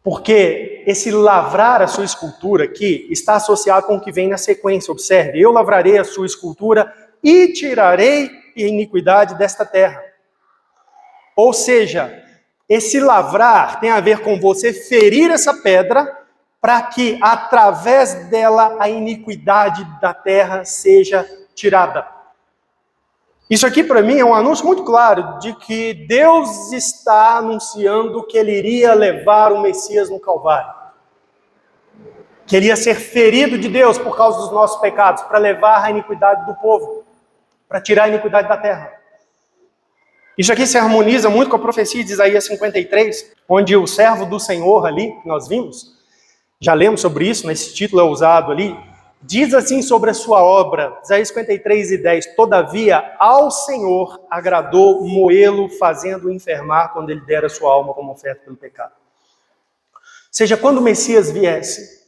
Porque esse lavrar a sua escultura aqui está associado com o que vem na sequência. Observe: eu lavrarei a sua escultura e tirarei a iniquidade desta terra. Ou seja, esse lavrar tem a ver com você ferir essa pedra para que através dela a iniquidade da terra seja tirada. Isso aqui para mim é um anúncio muito claro de que Deus está anunciando que ele iria levar o Messias no Calvário. Que ele ia ser ferido de Deus por causa dos nossos pecados, para levar a iniquidade do povo, para tirar a iniquidade da terra. Isso aqui se harmoniza muito com a profecia de Isaías 53, onde o servo do Senhor ali, que nós vimos, já lemos sobre isso, esse título é usado ali, diz assim sobre a sua obra, Isaías 53:10, todavia ao Senhor agradou moê-lo, fazendo-o enfermar quando ele dera a sua alma como oferta pelo pecado. Ou seja, quando o Messias viesse,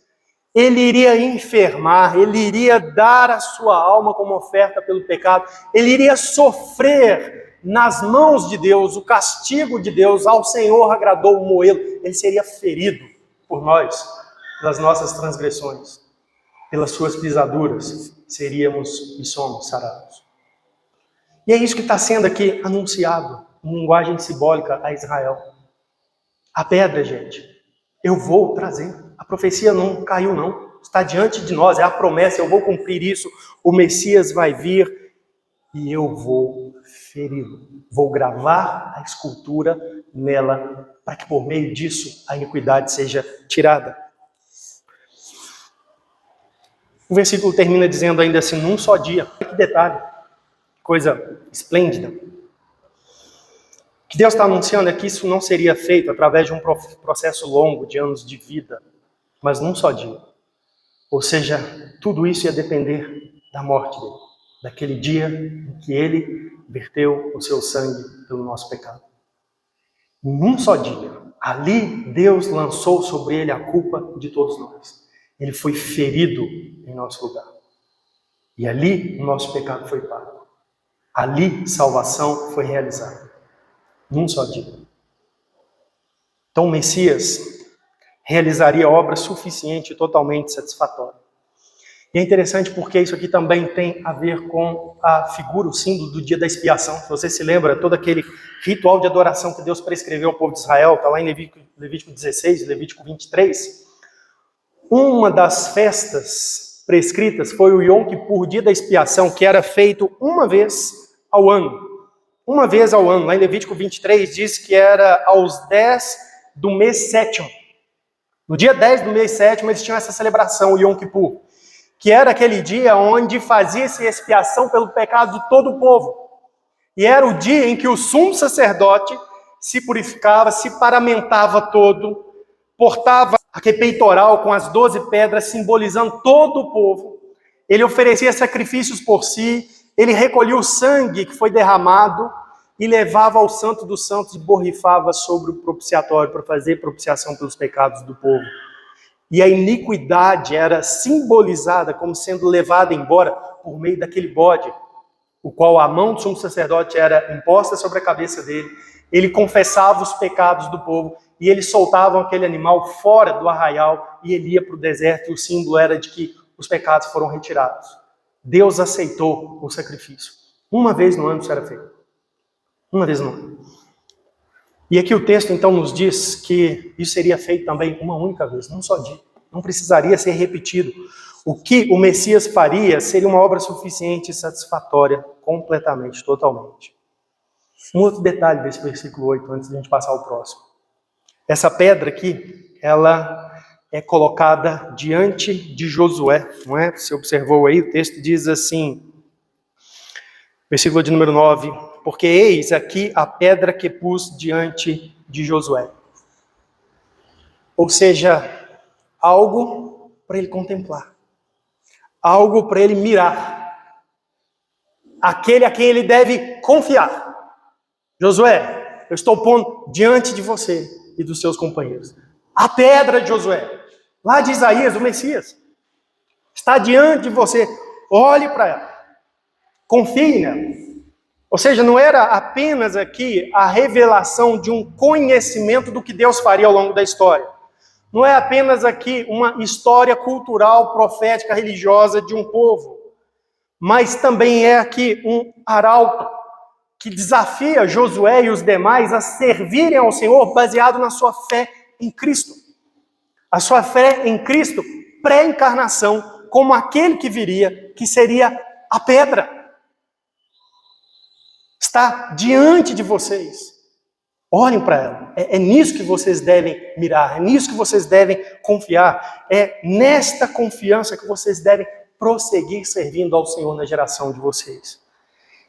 ele iria enfermar, ele iria dar a sua alma como oferta pelo pecado, ele iria sofrer nas mãos de Deus, o castigo de Deus, ao Senhor agradou moê-lo, ele seria ferido por nós, pelas nossas transgressões, pelas suas pisaduras, seríamos e somos sarados. E é isso que está sendo aqui anunciado, em linguagem simbólica a Israel. A pedra, gente, eu vou trazer. A profecia não caiu, não. Está diante de nós, é a promessa, eu vou cumprir isso. O Messias vai vir e eu vou feri-lo. Vou gravar a escultura nela, para que por meio disso a iniquidade seja tirada. O versículo termina dizendo ainda assim, num só dia. Que detalhe, coisa esplêndida. O que Deus está anunciando é que isso não seria feito através de um processo longo de anos de vida, mas num só dia. Ou seja, tudo isso ia depender da morte dele, daquele dia em que ele verteu o seu sangue pelo nosso pecado. Num só dia, ali Deus lançou sobre ele a culpa de todos nós. Ele foi ferido em nosso lugar. E ali o nosso pecado foi pago. Ali salvação foi realizada. Num só dia. Então o Messias realizaria obra suficiente e totalmente satisfatória. E é interessante porque isso aqui também tem a ver com a figura, o símbolo do dia da expiação. Se você se lembra, todo aquele ritual de adoração que Deus prescreveu ao povo de Israel, está lá em Levítico 16, Levítico 23. Uma das festas prescritas foi o Yom Kippur, dia da expiação, que era feito uma vez ao ano. Uma vez ao ano. Lá em Levítico 23 diz que era aos 10 do mês sétimo. No dia 10 do mês sétimo eles tinham essa celebração, o Yom Kippur, que era aquele dia onde fazia-se expiação pelo pecado de todo o povo. E era o dia em que o sumo sacerdote se purificava, se paramentava todo, portava aquele peitoral com as 12 pedras, simbolizando todo o povo. Ele oferecia sacrifícios por si, ele recolhia o sangue que foi derramado e levava ao Santo dos Santos e borrifava sobre o propiciatório para fazer propiciação pelos pecados do povo. E a iniquidade era simbolizada como sendo levada embora por meio daquele bode, o qual a mão do sumo sacerdote era imposta sobre a cabeça dele. Ele confessava os pecados do povo e eles soltavam aquele animal fora do arraial e ele ia para o deserto, e o símbolo era de que os pecados foram retirados. Deus aceitou o sacrifício. Uma vez no ano isso era feito. Uma vez no ano. E aqui o texto então nos diz que isso seria feito também uma única vez, num só dia. Não precisaria ser repetido. O que o Messias faria seria uma obra suficiente e satisfatória, completamente, totalmente. Um outro detalhe desse versículo 8, antes de a gente passar ao próximo. Essa pedra aqui, ela é colocada diante de Josué, não é? Você observou aí, o texto diz assim, versículo de número 9, porque eis aqui a pedra que pus diante de Josué. Ou seja, algo para ele contemplar, algo para ele mirar, aquele a quem ele deve confiar. Josué, eu estou pondo diante de você e dos seus companheiros a pedra de Josué, lá de Isaías, o Messias, está diante de você. Olhe para ela, confie nela. Ou seja, não era apenas aqui a revelação de um conhecimento do que Deus faria ao longo da história. Não é apenas aqui uma história cultural, profética, religiosa de um povo, mas também é aqui um arauto que desafia Josué e os demais a servirem ao Senhor baseado na sua fé em Cristo. A sua fé em Cristo pré-encarnação, como aquele que viria, que seria a pedra. Está diante de vocês. Olhem para ela. É nisso que vocês devem mirar, é nisso que vocês devem confiar. É nesta confiança que vocês devem prosseguir servindo ao Senhor na geração de vocês.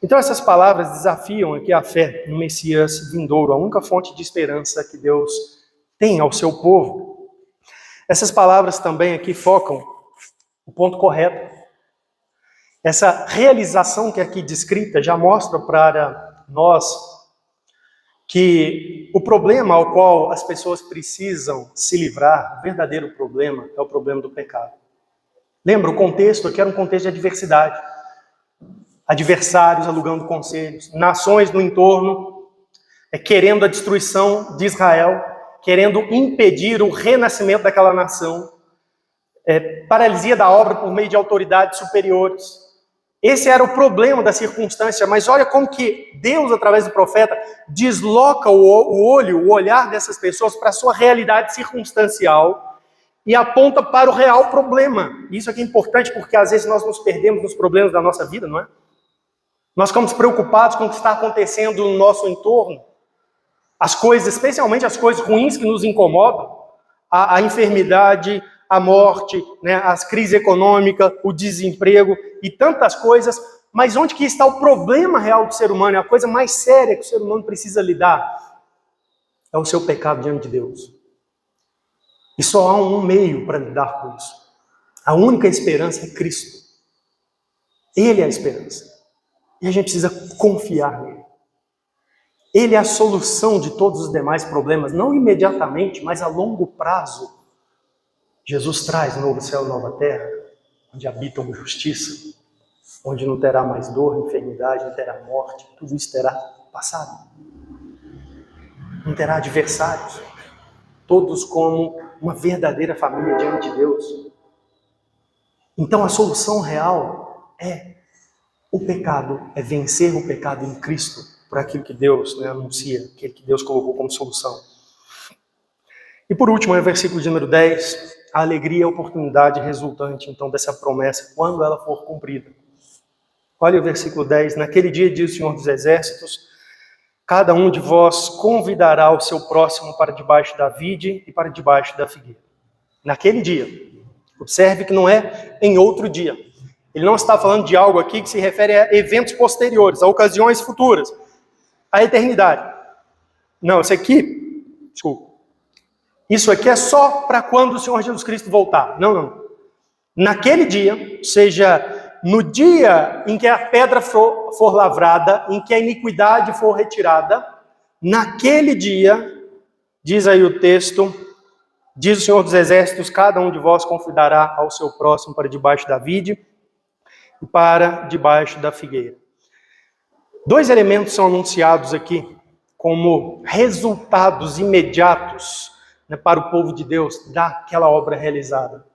Então essas palavras desafiam aqui a fé no Messias vindouro, a única fonte de esperança que Deus tem ao seu povo. Essas palavras também aqui focam o ponto correto. Essa realização que é aqui descrita já mostra para nós que o problema ao qual as pessoas precisam se livrar, o verdadeiro problema, é o problema do pecado. Lembra, o contexto aqui era um contexto de adversidade. Adversários alugando conselhos, nações no entorno querendo a destruição de Israel, querendo impedir o renascimento daquela nação, paralisia da obra por meio de autoridades superiores. Esse era o problema da circunstância, mas olha como que Deus, através do profeta, desloca o olhar dessas pessoas para a sua realidade circunstancial e aponta para o real problema. Isso aqui é importante porque às vezes nós nos perdemos nos problemas da nossa vida, não é? Nós ficamos preocupados com o que está acontecendo no nosso entorno, as coisas, especialmente as coisas ruins que nos incomodam, a enfermidade, a morte, né, as crises econômicas, o desemprego e tantas coisas, mas onde que está o problema real do ser humano? É a coisa mais séria que o ser humano precisa lidar, é o seu pecado diante de Deus. E só há um meio para lidar com isso. A única esperança é Cristo. Ele é a esperança. E a gente precisa confiar nele. Ele é a solução de todos os demais problemas, não imediatamente, mas a longo prazo. Jesus traz um novo céu e nova terra, onde habitam justiça, onde não terá mais dor, enfermidade, não terá morte, tudo isso terá passado. Não terá adversários, todos como uma verdadeira família diante de Deus. Então a solução real é o pecado, é vencer o pecado em Cristo, por aquilo que Deus anuncia, aquilo que Deus colocou como solução. E por último, no versículo de número 10, a alegria e a oportunidade resultante, então, dessa promessa, quando ela for cumprida. Olha o versículo 10, naquele dia, diz o Senhor dos Exércitos, cada um de vós convidará o seu próximo para debaixo da vide e para debaixo da figueira. Naquele dia. Observe que não é em outro dia. Ele não está falando de algo aqui que se refere a eventos posteriores, a ocasiões futuras, a eternidade. Não, isso aqui é só para quando o Senhor Jesus Cristo voltar. Não. Naquele dia, ou seja, no dia em que a pedra for lavrada, em que a iniquidade for retirada, naquele dia, diz aí o texto, diz o Senhor dos Exércitos, cada um de vós confidará ao seu próximo para debaixo da vide e para debaixo da figueira. Dois elementos são anunciados aqui como resultados imediatos, né, para o povo de Deus daquela obra realizada: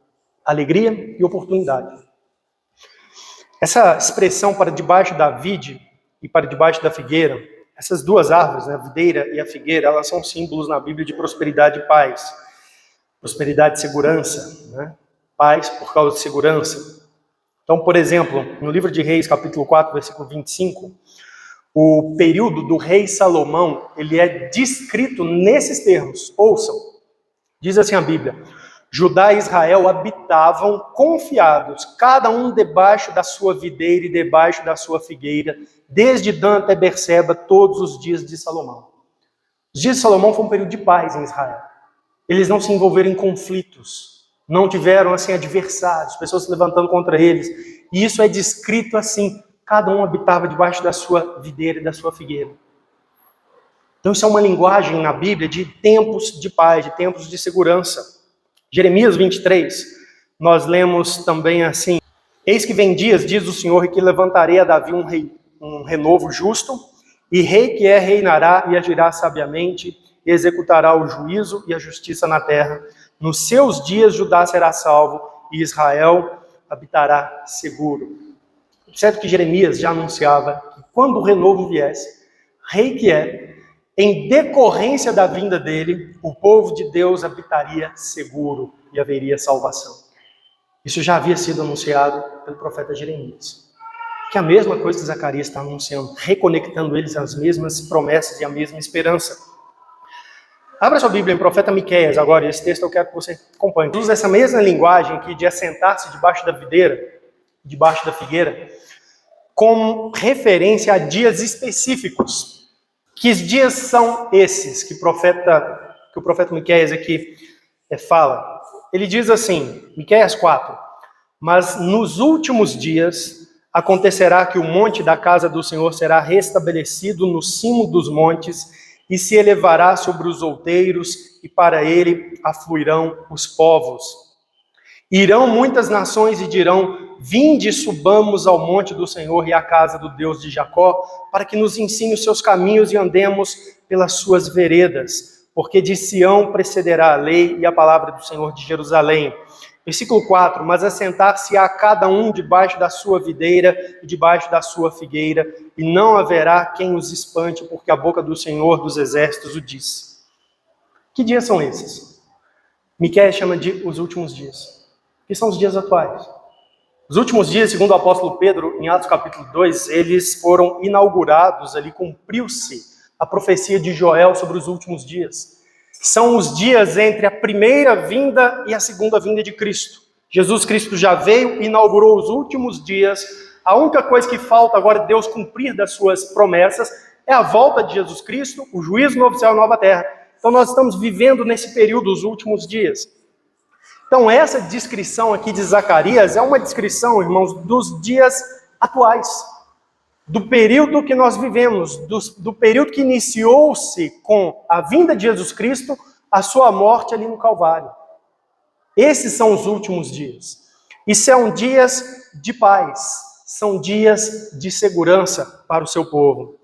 alegria e oportunidade. Essa expressão para debaixo da vide e para debaixo da figueira, essas duas árvores, né, a videira e a figueira, elas são símbolos na Bíblia de prosperidade e paz. Prosperidade e segurança, né? Paz por causa de segurança. Então, por exemplo, no livro de Reis, capítulo 4, versículo 25, o período do rei Salomão, ele é descrito nesses termos. Ouçam, diz assim a Bíblia: Judá e Israel habitavam confiados, cada um debaixo da sua videira e debaixo da sua figueira, desde Dan até Berseba, todos os dias de Salomão. Os dias de Salomão foi um período de paz em Israel. Eles não se envolveram em conflitos, não tiveram assim adversários, pessoas se levantando contra eles. E isso é descrito assim: cada um habitava debaixo da sua videira e da sua figueira. Então isso é uma linguagem na Bíblia de tempos de paz, de tempos de segurança. Jeremias 23, nós lemos também assim: eis que vem dias, diz o Senhor, e que levantarei a Davi um renovo justo, e rei que reinará e agirá sabiamente, e executará o juízo e a justiça na terra. Nos seus dias Judá será salvo, e Israel habitará seguro. Certo que Jeremias já anunciava que quando o renovo viesse, rei que em decorrência da vinda dele, o povo de Deus habitaria seguro e haveria salvação. Isso já havia sido anunciado pelo profeta Jeremias. Que a mesma coisa que Zacarias está anunciando, reconectando eles às mesmas promessas e à mesma esperança. Abra sua Bíblia em profeta Miqueias agora, esse texto eu quero que você acompanhe. Usa essa mesma linguagem aqui de assentar-se debaixo da videira, debaixo da figueira, como referência a dias específicos. Que dias são esses que o profeta Miqueias aqui fala? Ele diz assim, Miqueias 4, mas nos últimos dias acontecerá que o monte da casa do Senhor será restabelecido no cimo dos montes e se elevará sobre os outeiros, e para ele afluirão os povos. Irão muitas nações e dirão: vinde e subamos ao monte do Senhor e à casa do Deus de Jacó, para que nos ensine os seus caminhos e andemos pelas suas veredas. Porque de Sião precederá a lei e a palavra do Senhor de Jerusalém. Versículo 4, mas assentar-se-á cada um debaixo da sua videira e debaixo da sua figueira, e não haverá quem os espante, porque a boca do Senhor dos Exércitos o disse. Que dias são esses? Miqueias chama de os últimos dias, que são os dias atuais. Os últimos dias, segundo o apóstolo Pedro, em Atos capítulo 2, eles foram inaugurados, ali cumpriu-se a profecia de Joel sobre os últimos dias. São os dias entre a primeira vinda e a segunda vinda de Cristo. Jesus Cristo já veio e inaugurou os últimos dias. A única coisa que falta agora de Deus cumprir das suas promessas é a volta de Jesus Cristo, o juízo novo céu e nova terra. Então nós estamos vivendo nesse período, os últimos dias. Então essa descrição aqui de Zacarias é uma descrição, irmãos, dos dias atuais. Do período que nós vivemos, do período que iniciou-se com a vinda de Jesus Cristo, a sua morte ali no Calvário. Esses são os últimos dias. E são dias de paz, são dias de segurança para o seu povo.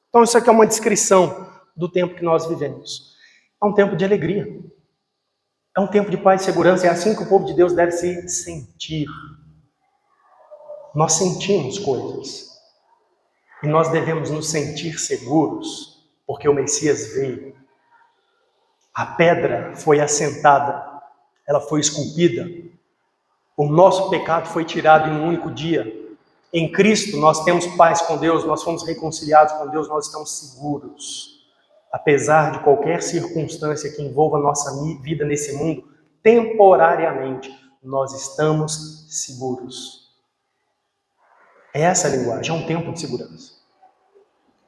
Então isso aqui é uma descrição do tempo que nós vivemos. É um tempo de alegria. É um tempo de paz e segurança. É assim que o povo de Deus deve se sentir. Nós sentimos coisas. E nós devemos nos sentir seguros, porque o Messias veio. A pedra foi assentada, ela foi esculpida. O nosso pecado foi tirado em um único dia. Em Cristo nós temos paz com Deus, nós fomos reconciliados com Deus, nós estamos seguros. Apesar de qualquer circunstância que envolva a nossa vida nesse mundo, temporariamente, nós estamos seguros. É essa a linguagem, é um tempo de segurança.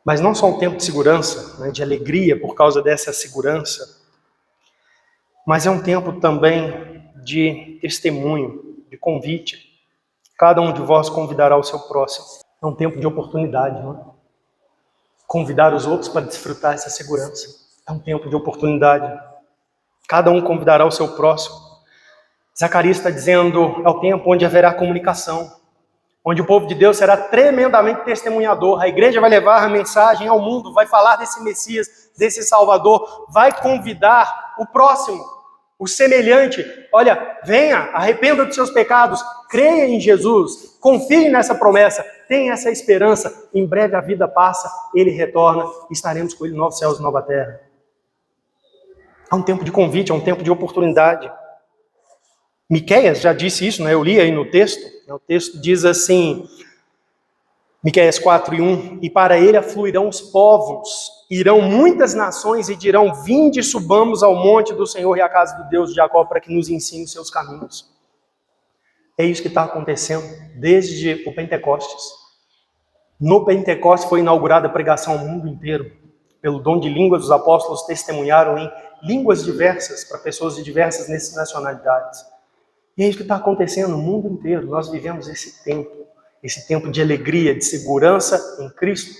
Mas não só um tempo de segurança, né, de alegria por causa dessa segurança, mas é um tempo também de testemunho, de convite. Cada um de vós convidará o seu próximo. É um tempo de oportunidade, não é? Convidar os outros para desfrutar essa segurança. É um tempo de oportunidade. Cada um convidará o seu próximo. Zacarias está dizendo, é o tempo onde haverá comunicação, onde o povo de Deus será tremendamente testemunhador. A igreja vai levar a mensagem ao mundo, vai falar desse Messias, desse Salvador, vai convidar o próximo, o semelhante. Olha, venha, arrependa dos seus pecados, creia em Jesus, confie nessa promessa, tenha essa esperança. Em breve a vida passa, ele retorna, estaremos com ele em novos céus e nova terra. É um tempo de convite, é um tempo de oportunidade. Miqueias já disse isso, né? Eu li aí no texto. O texto diz assim, Miqueias 4:1, e para ele afluirão os povos, irão muitas nações e dirão, vinde, subamos ao monte do Senhor e à casa do Deus de Jacó para que nos ensine os seus caminhos. É isso que está acontecendo desde o Pentecostes. No Pentecostes foi inaugurada a pregação ao mundo inteiro. Pelo dom de línguas, os apóstolos testemunharam em línguas diversas para pessoas de diversas nacionalidades. E é isso que está acontecendo no mundo inteiro. Nós vivemos esse tempo de alegria, de segurança em Cristo,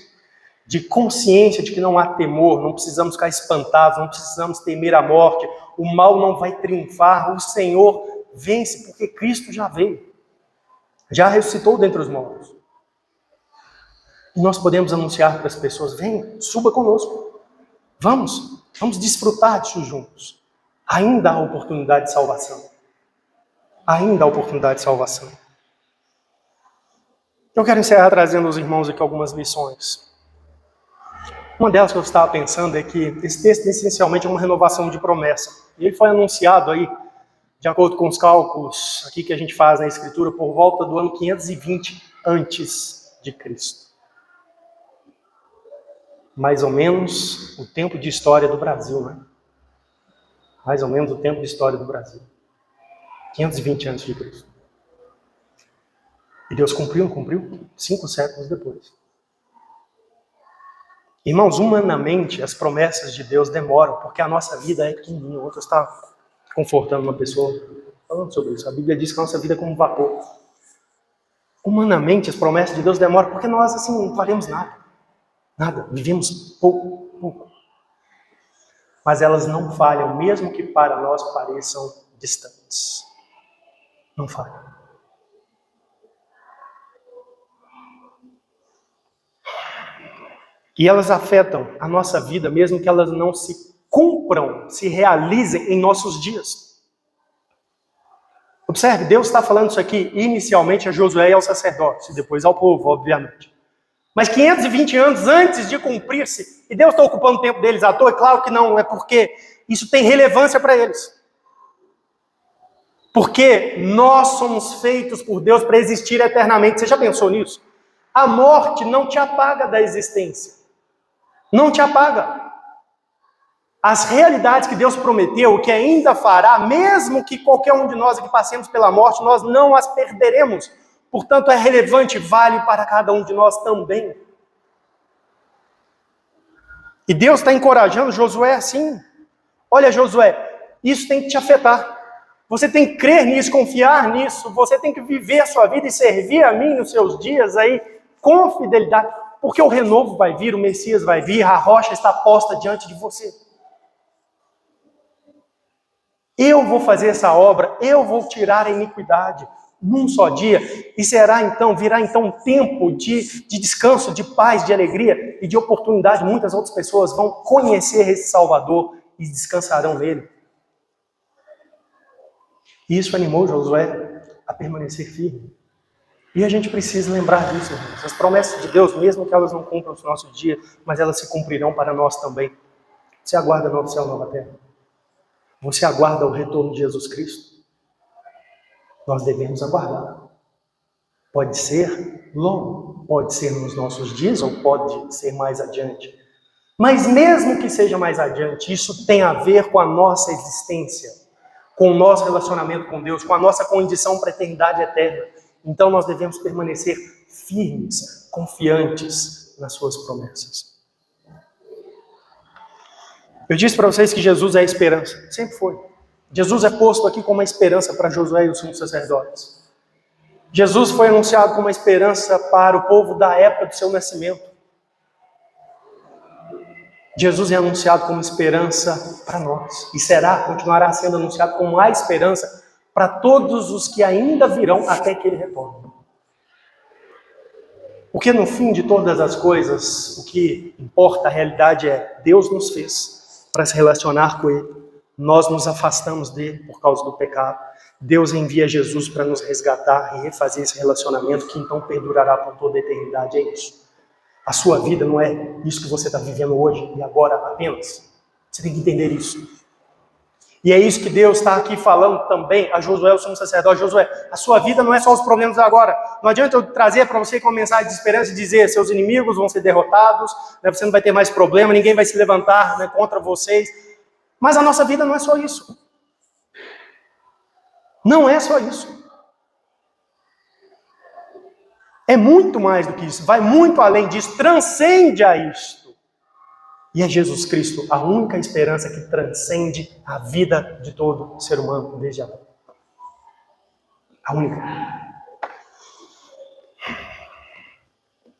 de consciência de que não há temor, não precisamos ficar espantados, não precisamos temer a morte, o mal não vai triunfar, o Senhor vence, porque Cristo já veio, já ressuscitou dentre os mortos. E nós podemos anunciar para as pessoas, venha, suba conosco, vamos desfrutar disso juntos. Ainda há oportunidade de salvação. Ainda há oportunidade de salvação. Eu quero encerrar trazendo aos irmãos aqui algumas lições. Uma delas que eu estava pensando é que esse texto essencialmente é uma renovação de promessa. E ele foi anunciado aí, de acordo com os cálculos aqui que a gente faz na Escritura, por volta do ano 520 antes de Cristo. Mais ou menos o tempo de história do Brasil, né? Mais ou menos o tempo de história do Brasil. 520 anos de Cristo. E Deus cumpriu, não cumpriu? 5 séculos depois. Irmãos, humanamente, as promessas de Deus demoram, porque a nossa vida é pequenininha. Ontem eu estava confortando uma pessoa falando sobre isso. A Bíblia diz que a nossa vida é como vapor. Humanamente, as promessas de Deus demoram, porque nós, assim, não faremos nada. Nada. Vivemos pouco. Mas elas não falham, mesmo que para nós pareçam distantes. Não falham. E elas afetam a nossa vida, mesmo que elas não se cumpram, se realizem em nossos dias. Observe, Deus está falando isso aqui inicialmente a Josué e aos sacerdotes, e depois ao povo, obviamente. Mas 520 anos antes de cumprir-se, e Deus está ocupando o tempo deles à toa? É claro que não, é porque isso tem relevância para eles. Porque nós somos feitos por Deus para existir eternamente. Você já pensou nisso? A morte não te apaga da existência. Não te apaga. As realidades que Deus prometeu, que ainda fará, mesmo que qualquer um de nós que passemos pela morte, nós não as perderemos. Portanto, é relevante, vale para cada um de nós também. E Deus está encorajando Josué assim. Olha, Josué, isso tem que te afetar. Você tem que crer nisso, confiar nisso. Você tem que viver a sua vida e servir a mim nos seus dias aí com fidelidade. Porque o renovo vai vir, o Messias vai vir, a rocha está posta diante de você. Eu vou fazer essa obra, eu vou tirar a iniquidade num só dia. E virá então um tempo de descanso, de paz, de alegria e de oportunidade. Muitas outras pessoas vão conhecer esse Salvador e descansarão nele. E isso animou Josué a permanecer firme. E a gente precisa lembrar disso, irmãos. As promessas de Deus, mesmo que elas não cumpram no nosso dia, mas elas se cumprirão para nós também. Você aguarda novo céu, nova terra? Você aguarda o retorno de Jesus Cristo? Nós devemos aguardar. Pode ser logo, pode ser nos nossos dias ou pode ser mais adiante. Mas mesmo que seja mais adiante, isso tem a ver com a nossa existência, com o nosso relacionamento com Deus, com a nossa condição para a eternidade eterna. Então nós devemos permanecer firmes, confiantes nas suas promessas. Eu disse para vocês que Jesus é a esperança. Sempre foi. Jesus é posto aqui como uma esperança para Josué e os sumos sacerdotes. Jesus foi anunciado como uma esperança para o povo da época do seu nascimento. Jesus é anunciado como esperança para nós. E continuará sendo anunciado como a esperança para todos os que ainda virão até que Ele retorne. Porque no fim de todas as coisas, o que importa, a realidade é, Deus nos fez para se relacionar com Ele. Nós nos afastamos dele por causa do pecado. Deus envia Jesus para nos resgatar e refazer esse relacionamento que então perdurará por toda a eternidade. É isso. A sua vida não é isso que você está vivendo hoje e agora apenas. Você tem que entender isso. E é isso que Deus está aqui falando também a Josué, o sumo sacerdote. Josué, a sua vida não é só os problemas de agora. Não adianta eu trazer para você como mensagem de esperança e dizer seus inimigos vão ser derrotados, né, você não vai ter mais problema, ninguém vai se levantar, né, contra vocês. Mas a nossa vida não é só isso. Não é só isso. É muito mais do que isso, vai muito além disso, transcende a isto. E é Jesus Cristo a única esperança que transcende a vida de todo ser humano desde agora. A única.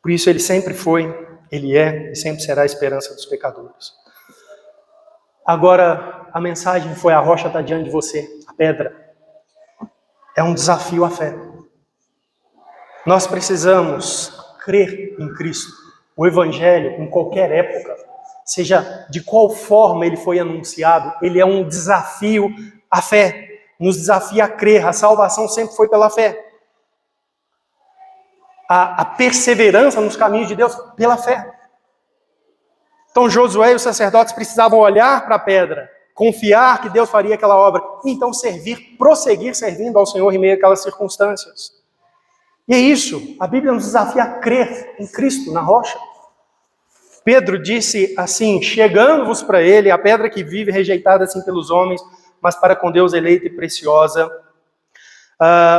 Por isso ele sempre foi, ele é e sempre será a esperança dos pecadores. Agora, a mensagem foi: a rocha está diante de você, a pedra. É um desafio à fé. Nós precisamos crer em Cristo. O Evangelho, em qualquer época, seja de qual forma ele foi anunciado, ele é um desafio à fé. Nos desafia a crer. A salvação sempre foi pela fé. A perseverança nos caminhos de Deus pela fé. Então Josué e os sacerdotes precisavam olhar para a pedra, confiar que Deus faria aquela obra, e então prosseguir servindo ao Senhor em meio àquelas circunstâncias. E é isso, a Bíblia nos desafia a crer em Cristo, na rocha. Pedro disse assim: chegando-vos para ele, a pedra que vive rejeitada assim pelos homens, mas para com Deus eleita e preciosa.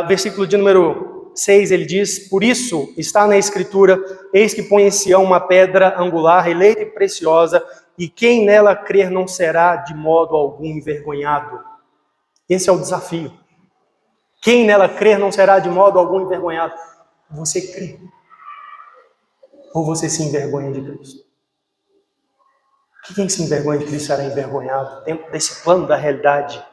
Versículo de número 6, ele diz: por isso está na Escritura, eis que põe em Sião uma pedra angular, eleita e preciosa, e quem nela crer não será de modo algum envergonhado. Esse é o desafio. Quem nela crer não será de modo algum envergonhado. Você crê? Ou você se envergonha de Cristo? Que quem se envergonha de Cristo será envergonhado dentro desse plano da realidade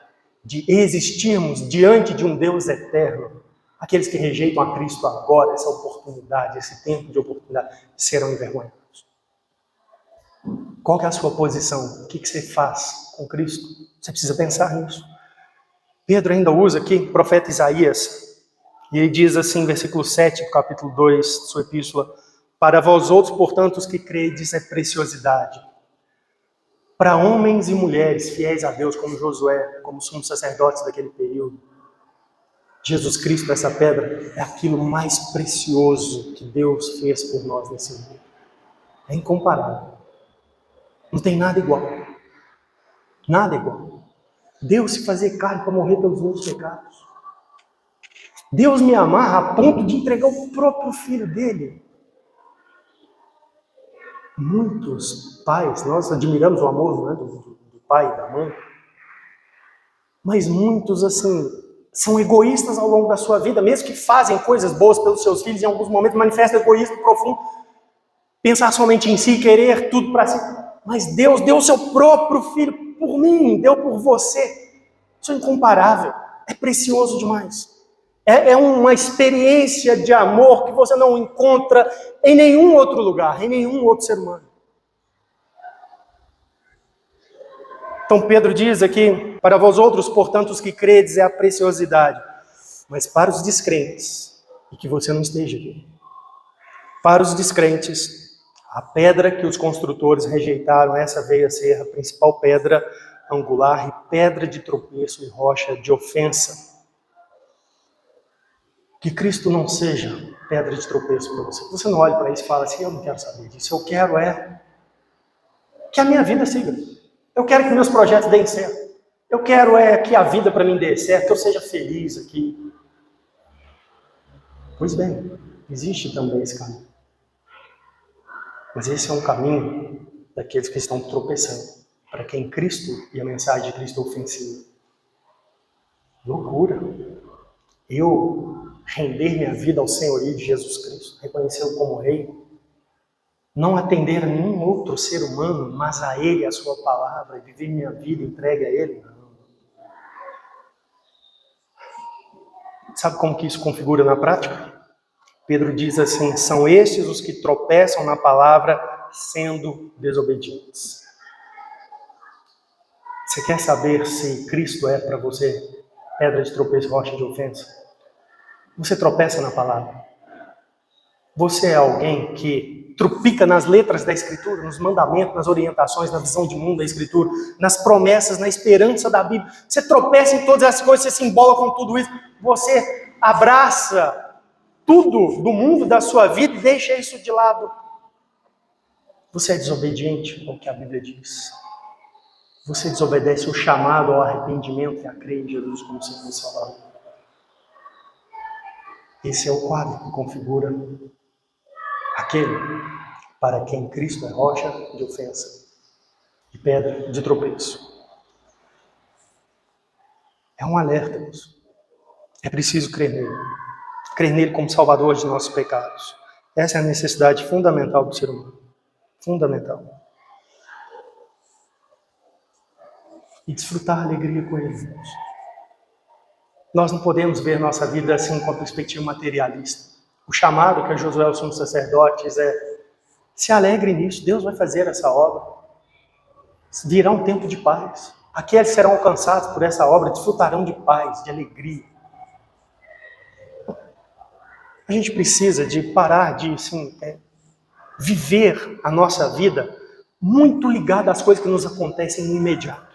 de existirmos diante de um Deus eterno. Aqueles que rejeitam a Cristo agora, essa oportunidade, esse tempo de oportunidade, serão envergonhados. Qual que é a sua posição? O que você faz com Cristo? Você precisa pensar nisso. Pedro ainda usa aqui o profeta Isaías, e ele diz assim, versículo 7, capítulo 2, sua epístola: para vós outros, portanto, os que credes é preciosidade. Para homens e mulheres fiéis a Deus, como Josué, como sumos sacerdotes daquele período, Jesus Cristo, essa pedra, é aquilo mais precioso que Deus fez por nós nesse mundo. É incomparável. Não tem nada igual. Nada igual. Deus se fazer carne para morrer pelos meus pecados. Deus me amarra a ponto de entregar o próprio filho dele. Muitos pais, nós admiramos o amor, não é, do pai e da mãe, mas muitos, assim, são egoístas ao longo da sua vida, mesmo que fazem coisas boas pelos seus filhos, em alguns momentos manifestam egoísmo profundo, pensar somente em si, querer tudo para si. Mas Deus deu o seu próprio filho por mim, deu por você. Isso é incomparável, é precioso demais. É uma experiência de amor que você não encontra em nenhum outro lugar, em nenhum outro ser humano. Então Pedro diz aqui: para vós outros, portanto, os que credes é a preciosidade. Mas para os descrentes, e que você não esteja aqui, para os descrentes, a pedra que os construtores rejeitaram, essa veio a ser a principal pedra angular e pedra de tropeço e rocha de ofensa. Que Cristo não seja pedra de tropeço para você. Você não olhe para isso e fala assim: eu não quero saber disso. Eu quero que a minha vida siga. Eu quero que meus projetos deem certo. Eu quero que a vida para mim dê certo, que eu seja feliz aqui. Pois bem, existe também esse caminho. Mas esse é um caminho daqueles que estão tropeçando. Para quem Cristo e a mensagem de Cristo é ofensiva. Loucura. Eu render minha vida ao senhorio de Jesus Cristo, reconhecê-lo como Rei, não atender a nenhum outro ser humano, mas a Ele, a sua palavra, viver minha vida entregue a Ele? Não. Sabe como que isso configura na prática? Pedro diz assim: são estes os que tropeçam na palavra sendo desobedientes. Você quer saber se Cristo é para você pedra de tropeço, rocha de ofensa? Você tropeça na palavra. Você é alguém que trupica nas letras da Escritura, nos mandamentos, nas orientações, na visão de mundo da Escritura, nas promessas, na esperança da Bíblia. Você tropeça em todas essas coisas, você se embola com tudo isso. Você abraça tudo do mundo da sua vida e deixa isso de lado. Você é desobediente ao que a Bíblia diz. Você desobedece o chamado ao arrependimento e a crer em Jesus como Senhor e Salvador. Esse é o quadro que configura aquele para quem Cristo é rocha de ofensa e pedra de tropeço. É um alerta isso. É preciso crer nele. Crer nele como Salvador de nossos pecados. Essa é a necessidade fundamental do ser humano. Fundamental. E desfrutar a alegria com ele, irmãos. Nós não podemos ver nossa vida assim com a perspectiva materialista. O chamado que a Josué, o sumo sacerdote, é: se alegre nisso, Deus vai fazer essa obra. Virá um tempo de paz. Aqueles que serão alcançados por essa obra desfrutarão de paz, de alegria. A gente precisa de parar de viver a nossa vida muito ligada às coisas que nos acontecem no imediato.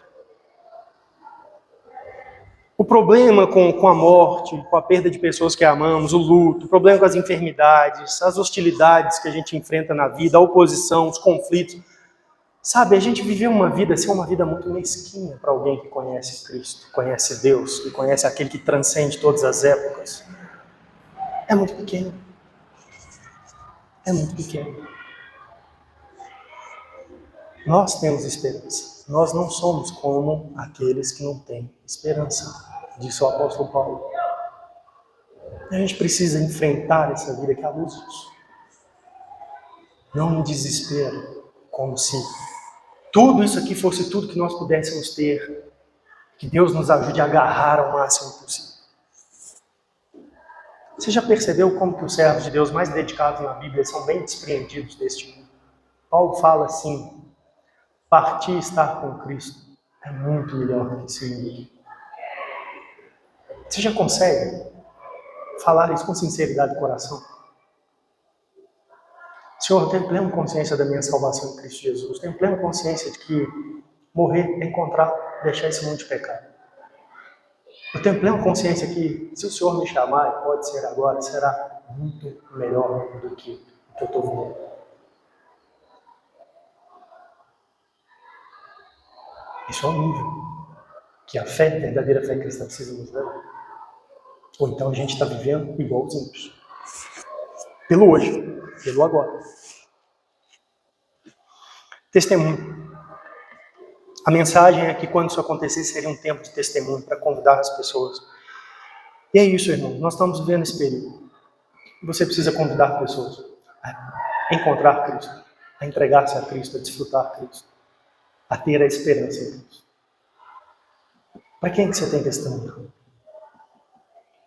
O problema com a morte, com a perda de pessoas que amamos, o luto, o problema com as enfermidades, as hostilidades que a gente enfrenta na vida, a oposição, os conflitos. Sabe, a gente viver uma vida assim, uma vida muito mesquinha para alguém que conhece Cristo, conhece Deus, que conhece aquele que transcende todas as épocas. É muito pequeno. É muito pequeno. Nós temos esperança. Nós não somos como aqueles que não têm esperança, disse o apóstolo Paulo. A gente precisa enfrentar essa vida que é a luz disso. Não em desespero, como se tudo isso aqui fosse tudo que nós pudéssemos ter. Que Deus nos ajude a agarrar ao máximo possível. Você já percebeu como que os servos de Deus mais dedicados na Bíblia são bem despreendidos deste mundo? Paulo fala assim: partir e estar com Cristo é muito melhor do que esse mundo aqui. Você já consegue falar isso com sinceridade do coração? Senhor, eu tenho plena consciência da minha salvação em Cristo Jesus. Tenho plena consciência de que morrer é encontrar, deixar esse mundo de pecado. Eu tenho plena consciência que, se o Senhor me chamar, e pode ser agora, será muito melhor do que o que eu estou vivendo. Isso é um nível que a fé, a verdadeira fé cristã precisa nos levar. Ou então a gente está vivendo igual os ímpios. Pelo hoje, pelo agora. Testemunho. A mensagem é que quando isso acontecer, seria um tempo de testemunho para convidar as pessoas. E é isso, irmão. Nós estamos vivendo esse período. Você precisa convidar pessoas a encontrar Cristo, a entregar-se a Cristo, a desfrutar Cristo, a ter a esperança em Cristo. Para quem que você tem testemunho?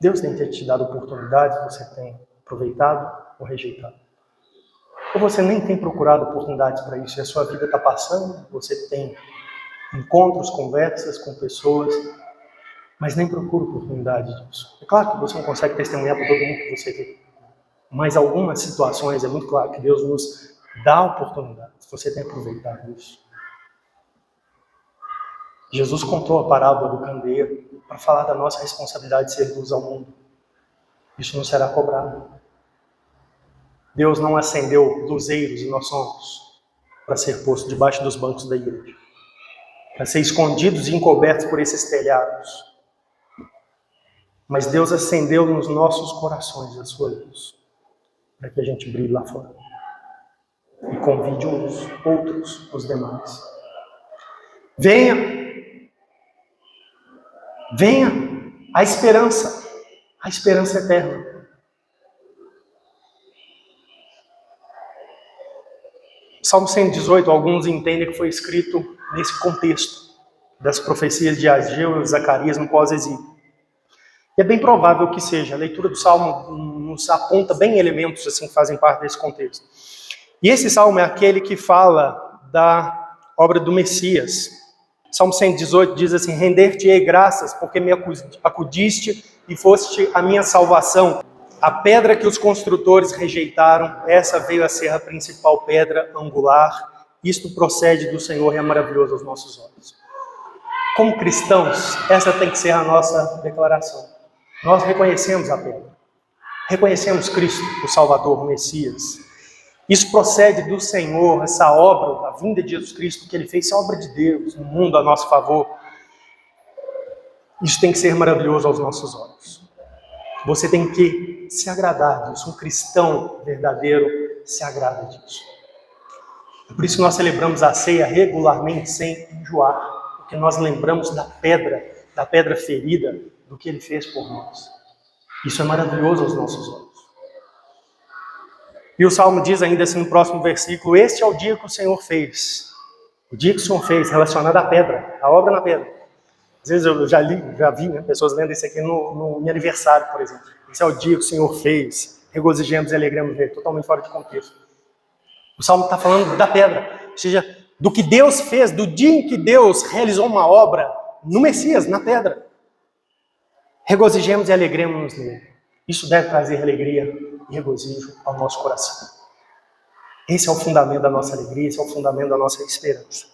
Deus tem te dado oportunidades, você tem aproveitado ou rejeitado? Ou você nem tem procurado oportunidades para isso e a sua vida está passando, você tem encontros, conversas com pessoas, mas nem procura oportunidade disso. É claro que você não consegue testemunhar para todo mundo que você vê, mas algumas situações é muito claro que Deus nos dá oportunidades. Você tem aproveitado isso. Jesus contou a parábola do candeeiro para falar da nossa responsabilidade de ser luz ao mundo. Isso não será cobrado. Deus não acendeu luzeiros e nós somos para ser posto debaixo dos bancos da igreja, para ser escondidos e encobertos por esses telhados. Mas Deus acendeu nos nossos corações a sua luz, para que a gente brilhe lá fora e convide uns, outros, os demais. Venha! Venha a esperança eterna. Salmo 118, alguns entendem que foi escrito nesse contexto das profecias de Ageu e Zacarias no pós-exílio. E é bem provável que seja. A leitura do Salmo nos aponta bem elementos assim, que fazem parte desse contexto. E esse Salmo é aquele que fala da obra do Messias. Salmo 118 diz assim: render-te-ei graças, porque me acudiste e foste a minha salvação. A pedra que os construtores rejeitaram, essa veio a ser a principal pedra angular. Isto procede do Senhor e é maravilhoso aos nossos olhos. Como cristãos, essa tem que ser a nossa declaração. Nós reconhecemos a pedra. Reconhecemos Cristo, o Salvador, o Messias. Isso procede do Senhor, essa obra, a vinda de Jesus Cristo, que Ele fez, é obra de Deus, no mundo a nosso favor. Isso tem que ser maravilhoso aos nossos olhos. Você tem que se agradar disso. Um cristão verdadeiro se agrada disso. É por isso que nós celebramos a ceia regularmente, sem enjoar. Porque nós lembramos da pedra ferida, do que Ele fez por nós. Isso é maravilhoso aos nossos olhos. E o Salmo diz ainda assim no próximo versículo: este é o dia que o Senhor fez. O dia que o Senhor fez, relacionado à pedra, à obra na pedra. Às vezes eu já vi, né, pessoas lendo isso aqui no meu aniversário, por exemplo. Esse é o dia que o Senhor fez. Regozijemos e alegremos nele. Totalmente fora de contexto. O Salmo está falando da pedra. Ou seja, do que Deus fez, do dia em que Deus realizou uma obra no Messias, na pedra. Regozijemos e alegremos nele. Isso deve trazer alegria e regozijo ao nosso coração. Esse é o fundamento da nossa alegria, esse é o fundamento da nossa esperança.